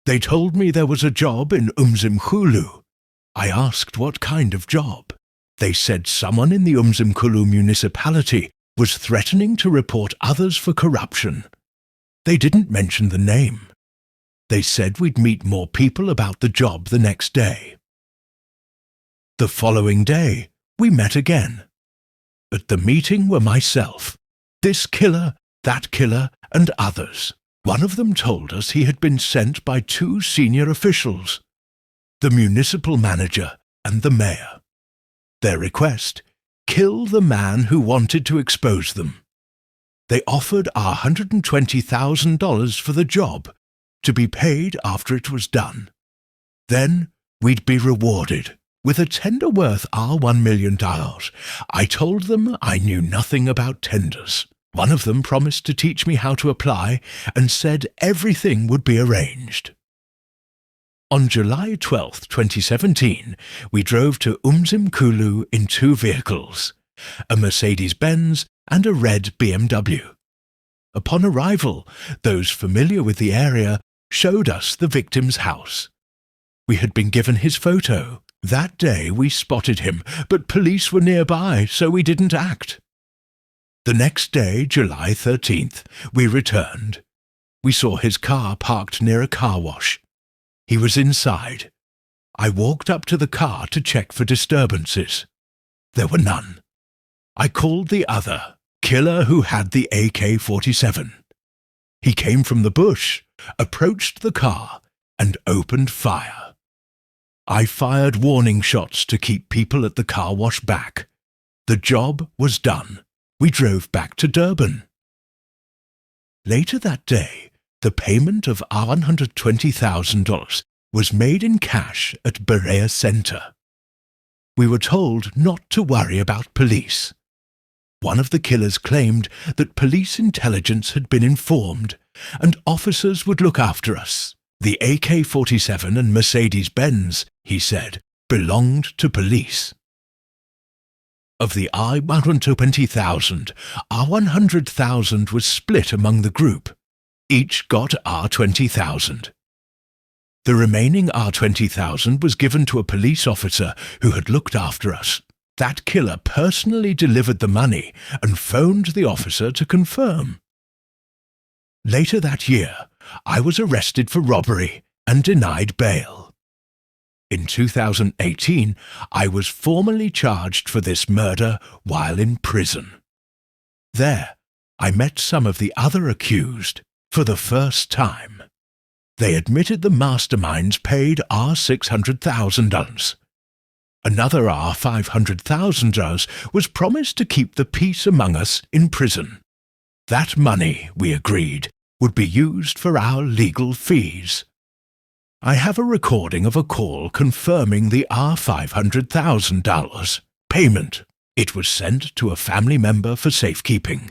They told me there was a job in Umzimkhulu. I asked what kind of job. They said someone in the Umzimkhulu municipality was threatening to report others for corruption. They didn't mention the name. They said we'd meet more people about the job the next day. The following day, we met again. At the meeting were myself, this killer, that killer, and others. One of them told us he had been sent by 2 senior officials, the municipal manager and the mayor. Their request: kill the man who wanted to expose them. They offered $120,000 for the job, to be paid after it was done. Then we'd be rewarded with a tender worth our $1 million. I told them I knew nothing about tenders. One of them promised to teach me how to apply and said everything would be arranged. On July 12, 2017, we drove to Umzimkulu in 2 vehicles, a Mercedes-Benz and a red BMW. Upon arrival, those familiar with the area showed us the victim's house. We had been given his photo. That day we spotted him, but police were nearby, so we didn't act. The next day, July 13th, we returned. We saw his car parked near a car wash. He was inside. I walked up to the car to check for disturbances. There were none. I called the other, killer who had the AK-47. He came from the bush, approached the car, and opened fire. I fired warning shots to keep people at the car wash back. The job was done. We drove back to Durban. Later that day, the payment of $120,000 was made in cash at Berea Center. We were told not to worry about police. One of the killers claimed that police intelligence had been informed and officers would look after us. The AK-47 and Mercedes-Benz, he said, belonged to police. Of the $120,000, $100,000 was split among the group. Each got $20,000. The remaining $20,000 was given to a police officer who had looked after us. That killer personally delivered the money and phoned the officer to confirm. Later that year, I was arrested for robbery and denied bail. In 2018, I was formally charged for this murder while in prison. There, I met some of the other accused for the first time. They admitted the masterminds paid $600,000. Another $500,000 was promised to keep the peace among us in prison. That money, we agreed, would be used for our legal fees. I have a recording of a call confirming the $500,000 payment. It was sent to a family member for safekeeping.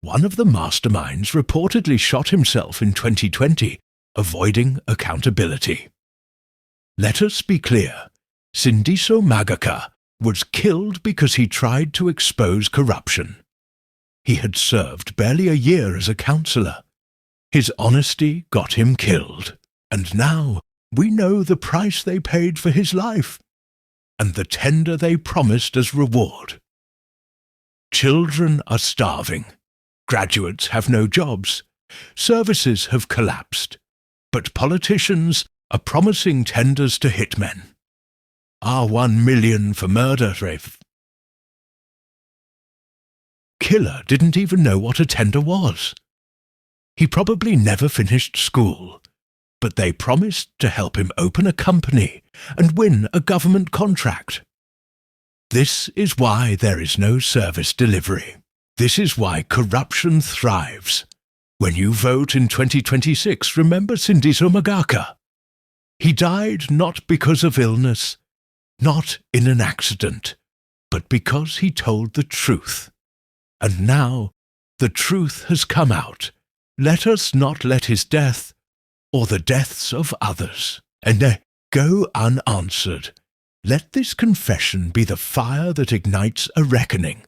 One of the masterminds reportedly shot himself in 2020, avoiding accountability. Let us be clear. Sindiso Magaka was killed because he tried to expose corruption. He had served barely a year as a councillor. His honesty got him killed, and now we know the price they paid for his life, and the tender they promised as reward. Children are starving. Graduates have no jobs. Services have collapsed. But politicians are promising tenders to hitmen. $1 million for murder, Killer didn't even know what a tender was. He probably never finished school, but they promised to help him open a company and win a government contract. This is why there is no service delivery. This is why corruption thrives. When you vote in 2026, remember Sindiso Magaka. He died not because of illness, not in an accident, but because he told the truth. And now the truth has come out. Let us not let his death, or the deaths of others, go unanswered. Let this confession be the fire that ignites a reckoning.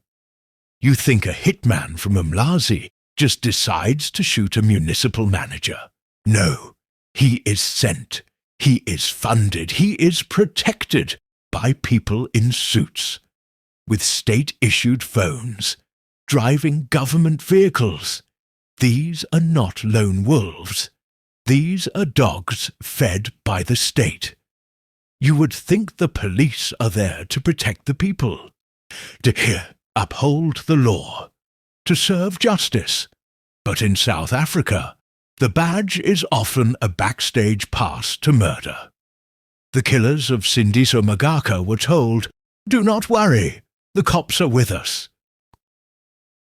You think a hitman from Umlazi just decides to shoot a municipal manager. No, he is sent, he is funded, he is protected by people in suits, with state-issued phones, driving government vehicles. These are not lone wolves. These are dogs fed by the state. You would think the police are there to protect the people. uphold the law, to serve justice. But in South Africa, the badge is often a backstage pass to murder. The killers of Sindiso Magaka were told, "Do not worry, the cops are with us."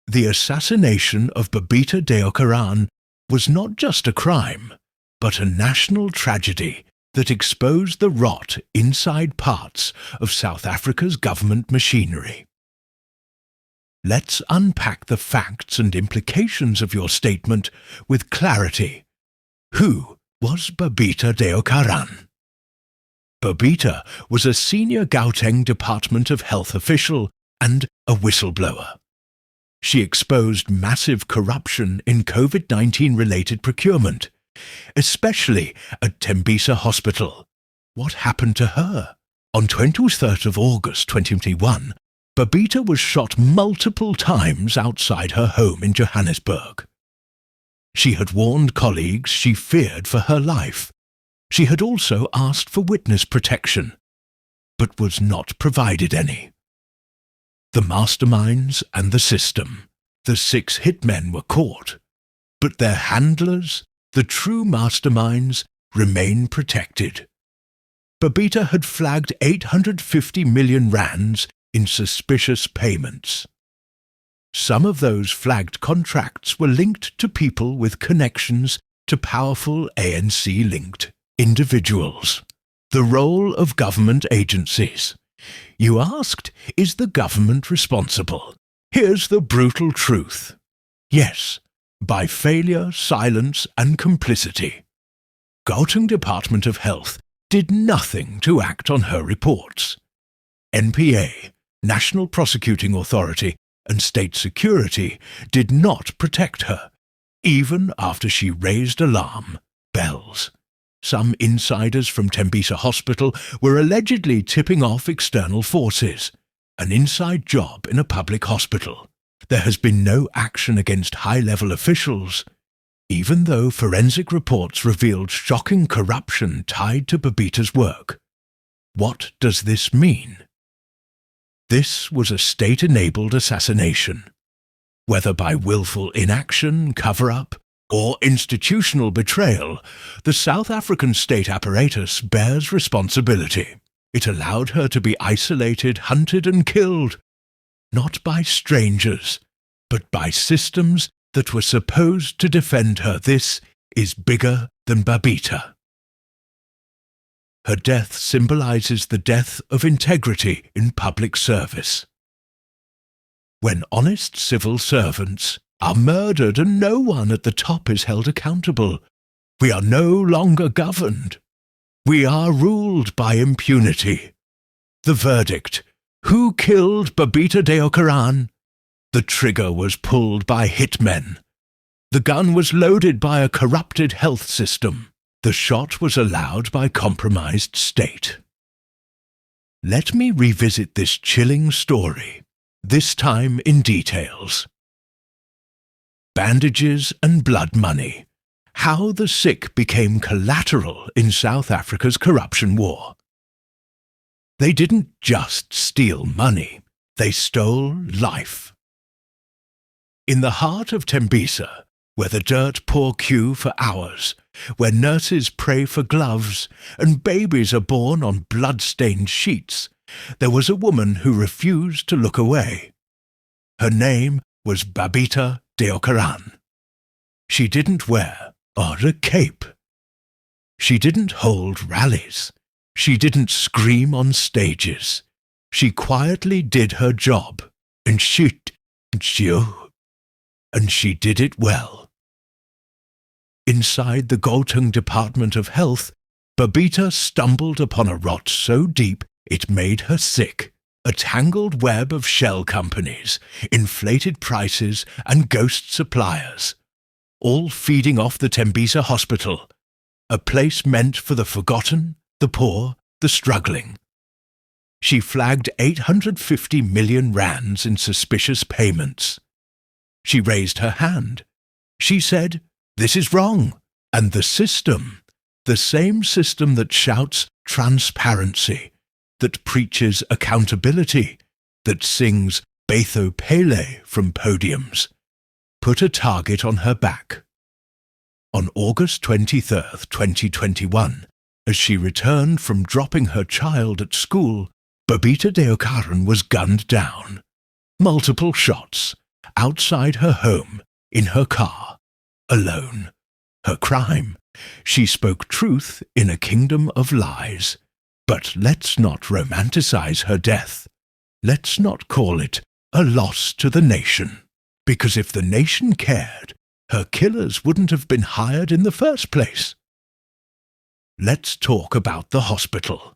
The assassination of Babita Deokaran was not just a crime, but a national tragedy that exposed the rot inside parts of South Africa's government machinery. Let's unpack the facts and implications of your statement with clarity. Who was Babita Deokaran? Babita was a senior Gauteng Department of Health official and a whistleblower. She exposed massive corruption in COVID-19 related procurement, especially at Tembisa Hospital. What happened to her? On 23rd of August 2021, Babita was shot multiple times outside her home in Johannesburg. She had warned colleagues she feared for her life. She had also asked for witness protection, but was not provided any. The masterminds and the system, the 6 hitmen were caught, but their handlers, the true masterminds, remain protected. Babita had flagged 850 million rands in suspicious payments. Some of those flagged contracts were linked to people with connections to powerful ANC-linked individuals. The role of government agencies. You asked, is the government responsible? Here's the brutal truth. Yes, by failure, silence and complicity. Gauteng Department of Health did nothing to act on her reports. NPA, National Prosecuting Authority, and State Security did not protect her, even after she raised alarm bells. Some insiders from Tembisa Hospital were allegedly tipping off external forces, an inside job in a public hospital. There has been no action against high-level officials, even though forensic reports revealed shocking corruption tied to Babita's work. What does this mean? This was a state-enabled assassination. Whether by willful inaction, cover-up, or institutional betrayal, the South African state apparatus bears responsibility. It allowed her to be isolated, hunted and killed, not by strangers, but by systems that were supposed to defend her. This is bigger than Babita. Her death symbolizes the death of integrity in public service. When honest civil servants are murdered and no one at the top is held accountable, we are no longer governed. We are ruled by impunity. The verdict: who killed Babita Deokaran? The trigger was pulled by hitmen. The gun was loaded by a corrupted health system. The shot was allowed by compromised state. Let me revisit this chilling story, this time in details. Bandages and blood money. How the sick became collateral in South Africa's corruption war. They didn't just steal money, they stole life. In the heart of Tembisa, where the dirt pour queue for hours, where nurses pray for gloves and babies are born on blood-stained sheets, there was a woman who refused to look away. Her name was Babita Deokaran. She didn't wear a cape. She didn't hold rallies. She didn't scream on stages. She quietly did her job, and she did it well. Inside the Gauteng Department of Health, Babita stumbled upon a rot so deep it made her sick. A tangled web of shell companies, inflated prices and ghost suppliers, all feeding off the Tembisa Hospital, a place meant for the forgotten, the poor, the struggling. She flagged 850 million rands in suspicious payments. She raised her hand. She said, "This is wrong." And the system, the same system that shouts transparency, that preaches accountability, that sings Batho Pele from podiums, put a target on her back. On August 23, 2021, as she returned from dropping her child at school, Babita Deokaran was gunned down. Multiple shots, outside her home, in her car, alone. Her crime: she spoke truth in a kingdom of lies. But let's not romanticize her death. Let's not call it a loss to the nation. Because if the nation cared, her killers wouldn't have been hired in the first place. Let's talk about the hospital.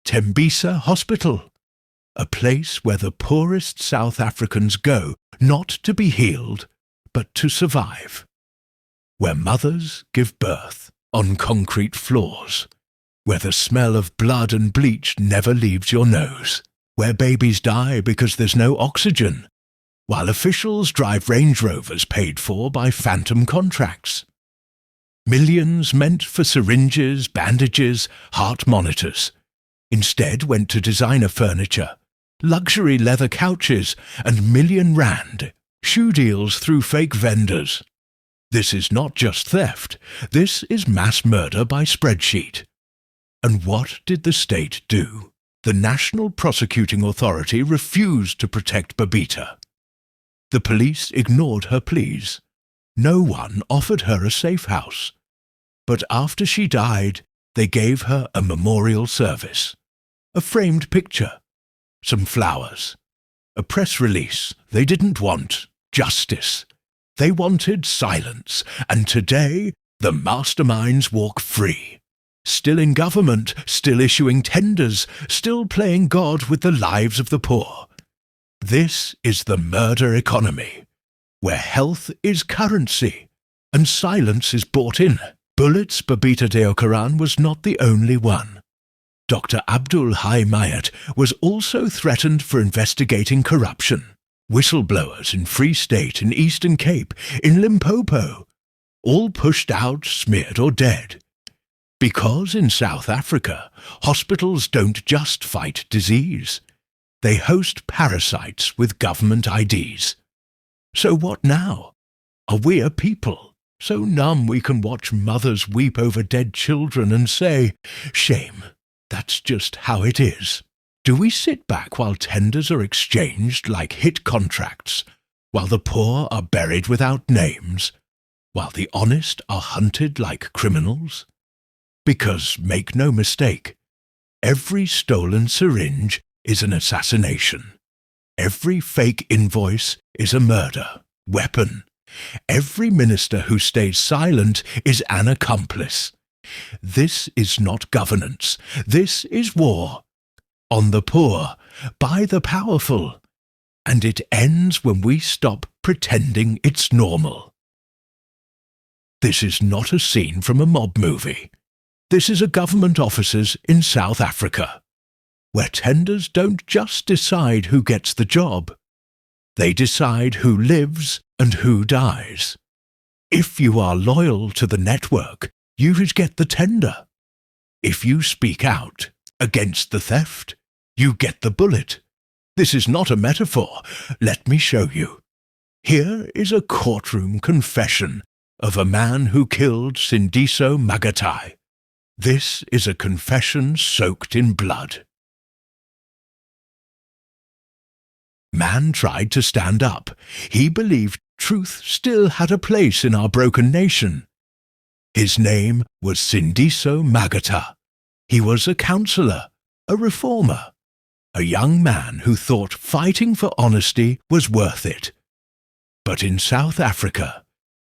Tembisa Hospital, a place where the poorest South Africans go not to be healed, but to survive. Where mothers give birth on concrete floors. Where the smell of blood and bleach never leaves your nose. Where babies die because there's no oxygen, while officials drive Range Rovers paid for by phantom contracts. Millions meant for syringes, bandages, heart monitors, instead went to designer furniture, luxury leather couches, and R1,000,000 shoe deals through fake vendors. This is not just theft, this is mass murder by spreadsheet. And what did the state do? The National Prosecuting Authority refused to protect Babita. The police ignored her pleas. No one offered her a safe house. But after she died, they gave her a memorial service. A framed picture, some flowers, a press release. They didn't want justice. They wanted silence, and today the masterminds walk free. Still in government, still issuing tenders, still playing God with the lives of the poor. This is the murder economy, where health is currency and silence is bought in. Bullets Babita Deokaran was not the only one. Dr. Abdul Hai Mayat was also threatened for investigating corruption. Whistleblowers in Free State, in Eastern Cape, in Limpopo, all pushed out, smeared or dead. Because in South Africa, hospitals don't just fight disease. They host parasites with government IDs. So what now? Are we a people so numb we can watch mothers weep over dead children and say, shame, that's just how it is? Do we sit back while tenders are exchanged like hit contracts, while the poor are buried without names, while the honest are hunted like criminals? Because, make no mistake, every stolen syringe is an assassination. Every fake invoice is a murder, weapon. Every minister who stays silent is an accomplice. This is not governance. This is war. On the poor, by the powerful. And it ends when we stop pretending it's normal. This is not a scene from a mob movie. This is a government offices in South Africa, where tenders don't just decide who gets the job. They decide who lives and who dies. If you are loyal to the network, you get the tender. If you speak out against the theft, you get the bullet. This is not a metaphor. Let me show you. Here is a courtroom confession of a man who killed Sindiso Magatai. This is a confession soaked in blood. Man tried to stand up. He believed truth still had a place in our broken nation. His name was Sindiso Magata. He was a counsellor, a reformer, a young man who thought fighting for honesty was worth it. But in South Africa,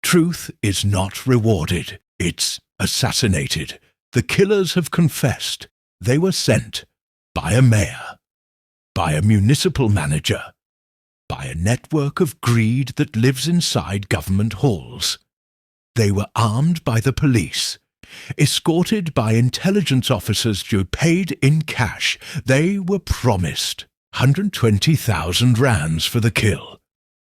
truth is not rewarded. It's assassinated. The killers have confessed. They were sent by a mayor, by a municipal manager, by a network of greed that lives inside government halls. They were armed by the police, escorted by intelligence officers who paid in cash. They were promised 120,000 rands for the kill,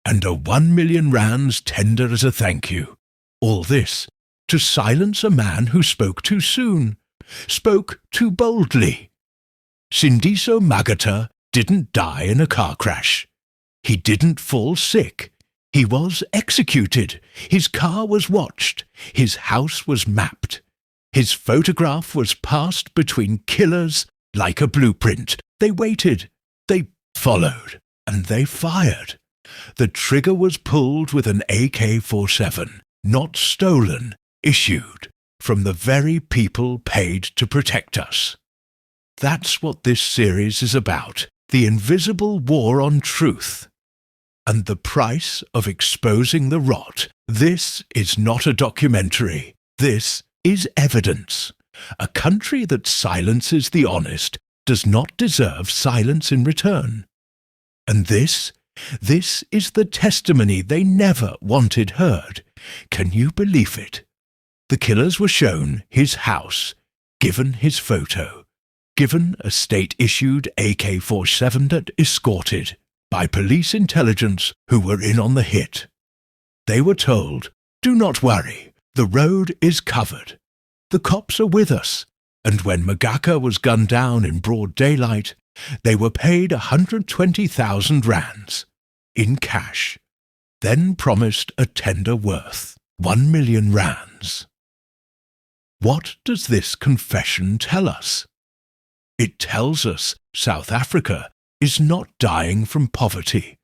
and a 1,000,000 rands tender as a thank you. All this to silence a man who spoke too soon, spoke too boldly. Sindiso Magata didn't die in a car crash. He didn't fall sick. He was executed. His car was watched. His house was mapped. His photograph was passed between killers like a blueprint. They waited. They followed. And they fired. The trigger was pulled with an AK-47, not stolen, issued from the very people paid to protect us. That's what this series is about, the invisible war on truth. And the price of exposing the rot. This is not a documentary. This is evidence. A country that silences the honest does not deserve silence in return. And this is the testimony they never wanted heard. Can you believe it? The killers were shown his house, given his photo, given a state-issued AK-47 that escorted by police intelligence who were in on the hit. They were told, "Do not worry, the road is covered. The cops are with us." And when Magaka was gunned down in broad daylight, they were paid 120,000 rands in cash, then promised a tender worth 1 million rands. What does this confession tell us? It tells us South Africa is not dying from poverty.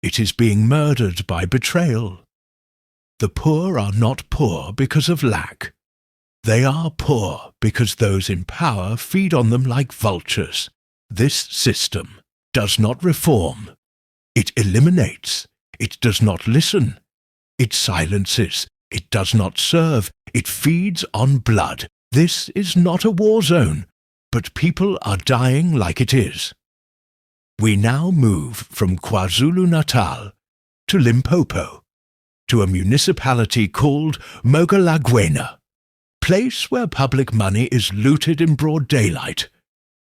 It is being murdered by betrayal. The poor are not poor because of lack. They are poor because those in power feed on them like vultures. This system does not reform. It eliminates. It does not listen. It silences. It does not serve. It feeds on blood. This is not a war zone, but people are dying like it is. We now move from KwaZulu-Natal to Limpopo, to a municipality called Mogalakwena, place where public money is looted in broad daylight,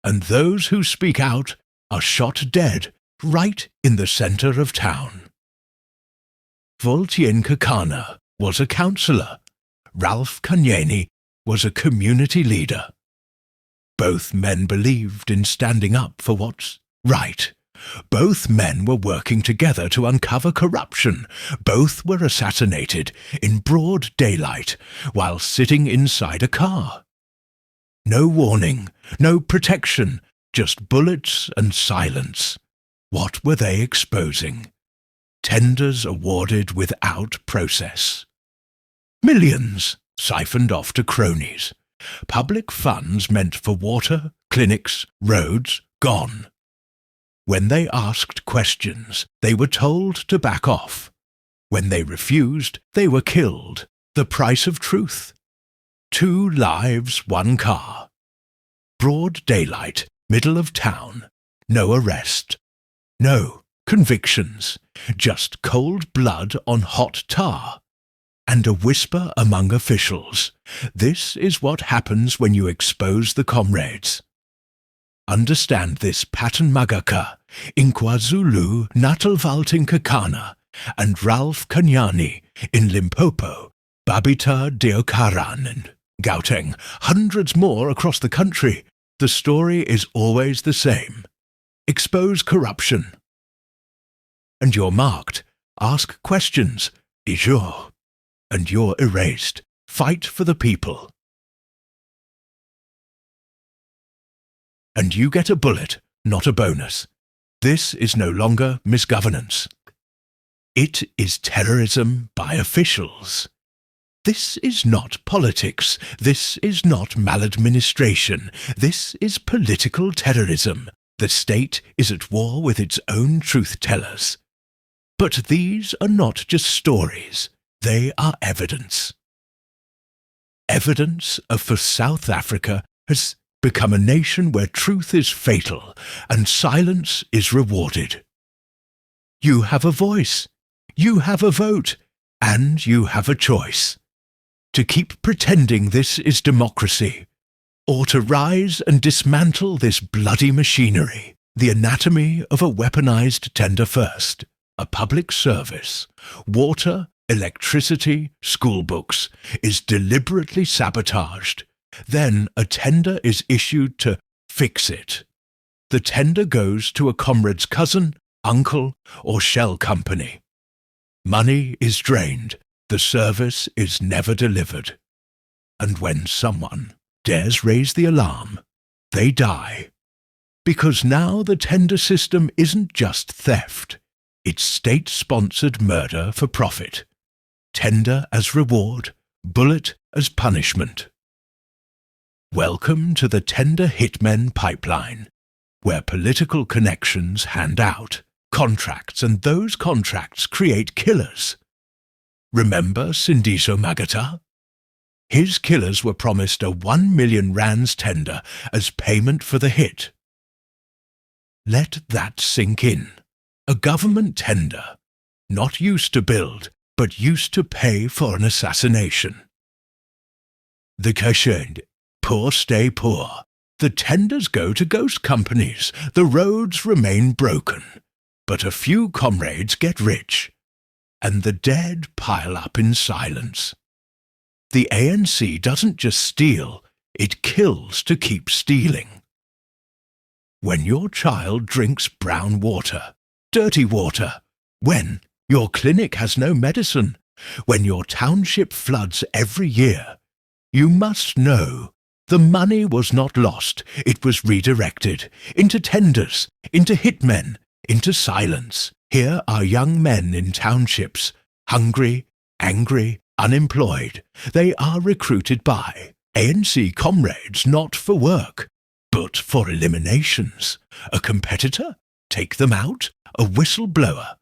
and those who speak out are shot dead right in the centre of town. Voltien Kakana was a councillor. Ralph Kanyeni was a community leader. Both men believed in standing up for what's right. Both men were working together to uncover corruption. Both were assassinated in broad daylight while sitting inside a car. No warning, no protection, just bullets and silence. What were they exposing? Tenders awarded without process. Millions siphoned off to cronies. Public funds meant for water, clinics, roads, gone. When they asked questions, they were told to back off. When they refused, they were killed. The price of truth. 2 lives, 1 car. Broad daylight, middle of town. No arrest. No convictions. Just cold blood on hot tar. And a whisper among officials. This is what happens when you expose the comrades. Understand this pattern Magaka, in KwaZulu, Natal Valting Kakana, and Ralph Kanyani in Limpopo, Babita Deokaran and Gauteng, hundreds more across the country. The story is always the same. Expose corruption. And you're marked. Ask questions. Ijor. And you're erased. Fight for the people. And you get a bullet, not a bonus. This is no longer misgovernance. It is terrorism by officials. This is not politics. This is not maladministration. This is political terrorism. The state is at war with its own truth-tellers. But these are not just stories. They are evidence. Evidence of for South Africa has become a nation where truth is fatal and silence is rewarded. You have a voice, you have a vote, and you have a choice. To keep pretending this is democracy, or to rise and dismantle this bloody machinery, the anatomy of a weaponized tender first, a public service, water, electricity, school books, is deliberately sabotaged. Then a tender is issued to fix it. the tender goes to a comrade's cousin, uncle, or shell company. Money is drained, the service is never delivered. And when someone dares raise the alarm, they die. Because now the tender system isn't just theft, it's state-sponsored murder for profit. Tender as reward, bullet as punishment. Welcome to the tender-hitman pipeline, where political connections hand out contracts, and those contracts create killers. Remember Sindiso Magata? His killers were promised a 1 million rands tender as payment for the hit. Let that sink in. A government tender, not used to build, but used to pay for an assassination. The cachet, poor stay poor. The tenders go to ghost companies. The roads remain broken. But a few comrades get rich, and the dead pile up in silence. The ANC doesn't just steal, it kills to keep stealing. When your child drinks brown water, dirty water, when your clinic has no medicine, when your township floods every year, you must know the money was not lost, it was redirected into tenders, into hitmen, into silence. Here are young men in townships, hungry, angry, unemployed. They are recruited by ANC comrades not for work, but for eliminations. A competitor? Take them out. A whistleblower?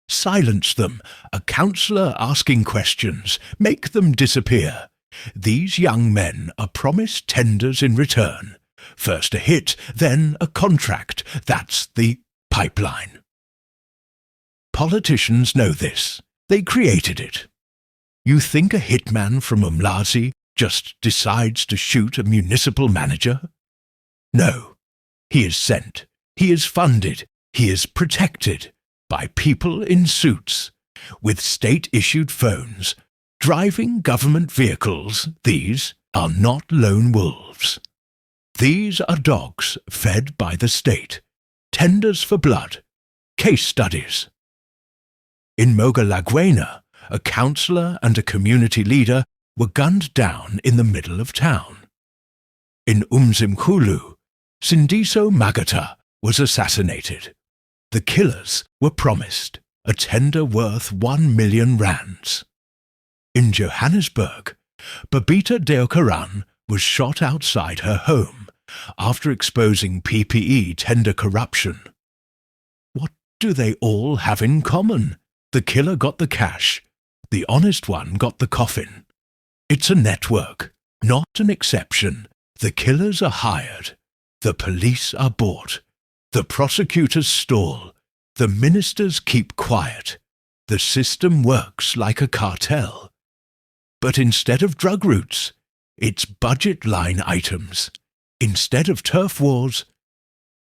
Silence them. A counsellor asking questions? Make them disappear. These young men are promised tenders in return. First a hit, then a contract. That's the pipeline. Politicians know this. They created it. You think a hitman from Umlazi just decides to shoot a municipal manager? No. He is sent. He is funded. He is protected by people in suits, with state-issued phones, driving government vehicles. These are not lone wolves. These are dogs fed by the state. Tenders for blood. Case studies. In Mogalaguena, a councillor and a community leader were gunned down in the middle of town. In Umzimkhulu, Sindiso Magata was assassinated. The killers were promised a tender worth 1 million rands. In Johannesburg, Babita Deokaran was shot outside her home after exposing PPE tender corruption. What do they all have in common? The killer got the cash. The honest one got the coffin. It's a network, not an exception. The killers are hired. The police are bought. The prosecutors stall. The ministers keep quiet. The system works like a cartel. But instead of drug routes, it's budget line items. Instead of turf wars,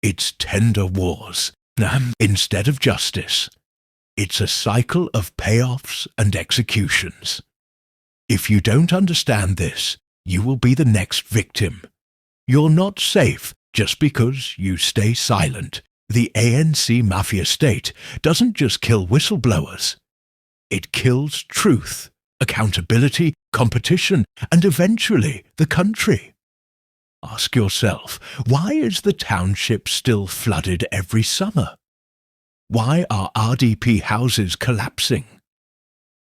it's tender wars. Instead of justice, it's a cycle of payoffs and executions. If you don't understand this, you will be the next victim. You're not safe just because you stay silent. The ANC mafia state doesn't just kill whistleblowers. It kills truth, accountability, competition, and eventually the country. Ask yourself, why is the township still flooded every summer? Why are RDP houses collapsing?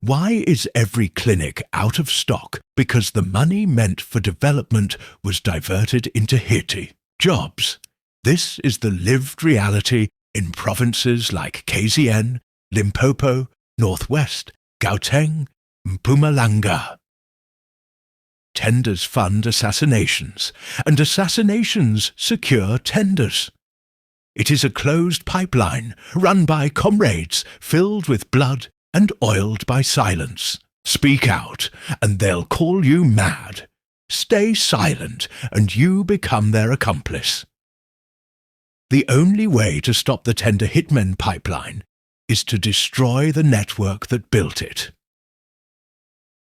Why is every clinic out of stock? Because the money meant for development was diverted into Hiti jobs. This is the lived reality in provinces like KZN, Limpopo, Northwest, Gauteng, Mpumalanga. Tenders fund assassinations, and assassinations secure tenders. It is a closed pipeline, run by comrades, filled with blood and oiled by silence. Speak out, and they'll call you mad. Stay silent, and you become their accomplice. The only way to stop the tender-hitman pipeline is to destroy the network that built it.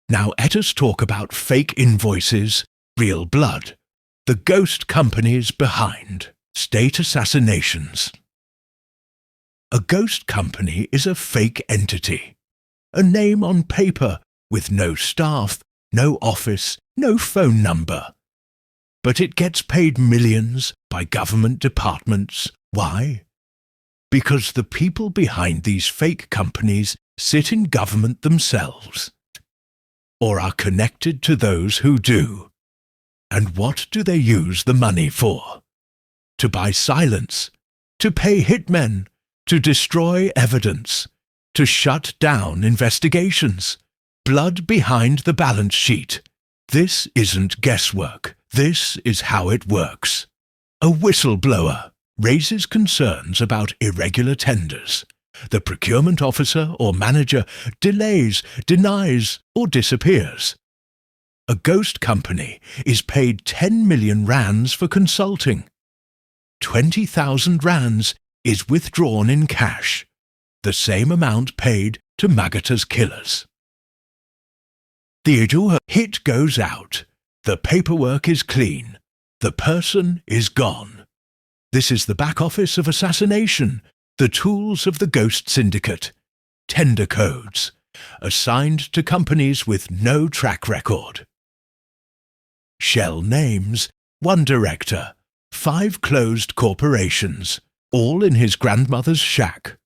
Now let us talk about fake invoices, real blood, the ghost companies behind. State assassinations. A ghost company is a fake entity, a name on paper with no staff, no office, no phone number. But it gets paid millions by government departments. Why? Because the people behind these fake companies sit in government themselves, or are connected to those who do. And what do they use the money for? To buy silence, to pay hitmen, to destroy evidence, to shut down investigations. Blood behind the balance sheet. This isn't guesswork. This is how it works. A whistleblower raises concerns about irregular tenders. The procurement officer or manager delays, denies, or disappears. A ghost company is paid 10 million rands for consulting. 20,000 rands is withdrawn in cash, the same amount paid to Magata's killers. The hit goes out. The paperwork is clean. The person is gone. This is the back office of assassination, the tools of the ghost syndicate, tender codes, assigned to companies with no track record. Shell names, 1 director, 5 closed corporations, all in his grandmother's shack.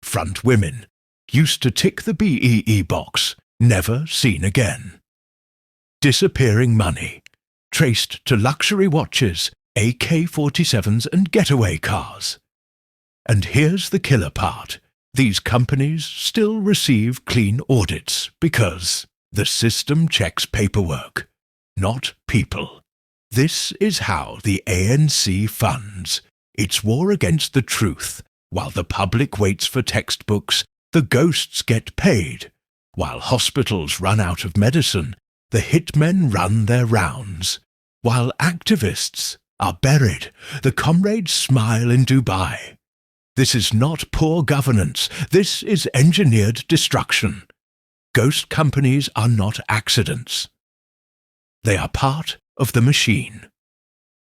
Front women, used to tick the BEE box, never seen again. Disappearing money, traced to luxury watches, AK-47s and getaway cars. And here's the killer part. These companies still receive clean audits because the system checks paperwork, not people. This is how the ANC funds its war against the truth. While the public waits for textbooks, the ghosts get paid. While hospitals run out of medicine, the hitmen run their rounds. While activists are buried, the comrades smile in Dubai. This is not poor governance. This is engineered destruction. Ghost companies are not accidents. They are part of the machine.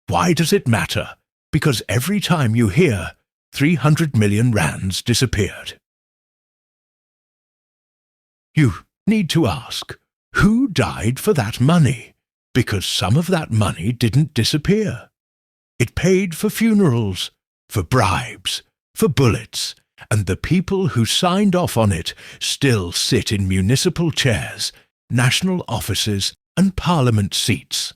Why does it matter? Because every time you hear 300 million rands disappeared. You need to ask, who died for that money? Because some of that money didn't disappear. It paid for funerals, for bribes, for bullets, and the people who signed off on it still sit in municipal chairs, national offices, and parliament seats.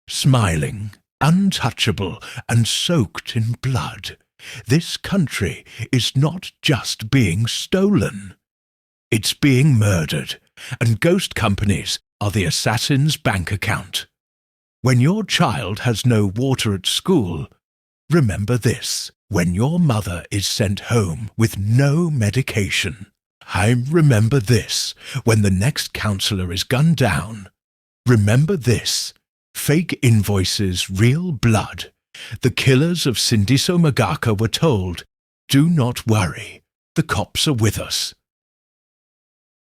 Smiling, untouchable, and soaked in blood, this country is not just being stolen. It's being murdered, and ghost companies are the assassin's bank account. When your child has no water at school, remember this. When your mother is sent home with no medication, remember this. When the next counsellor is gunned down, remember this. Fake invoices, real blood. The killers of Sindiso Magaka were told, "Do not worry, the cops are with us."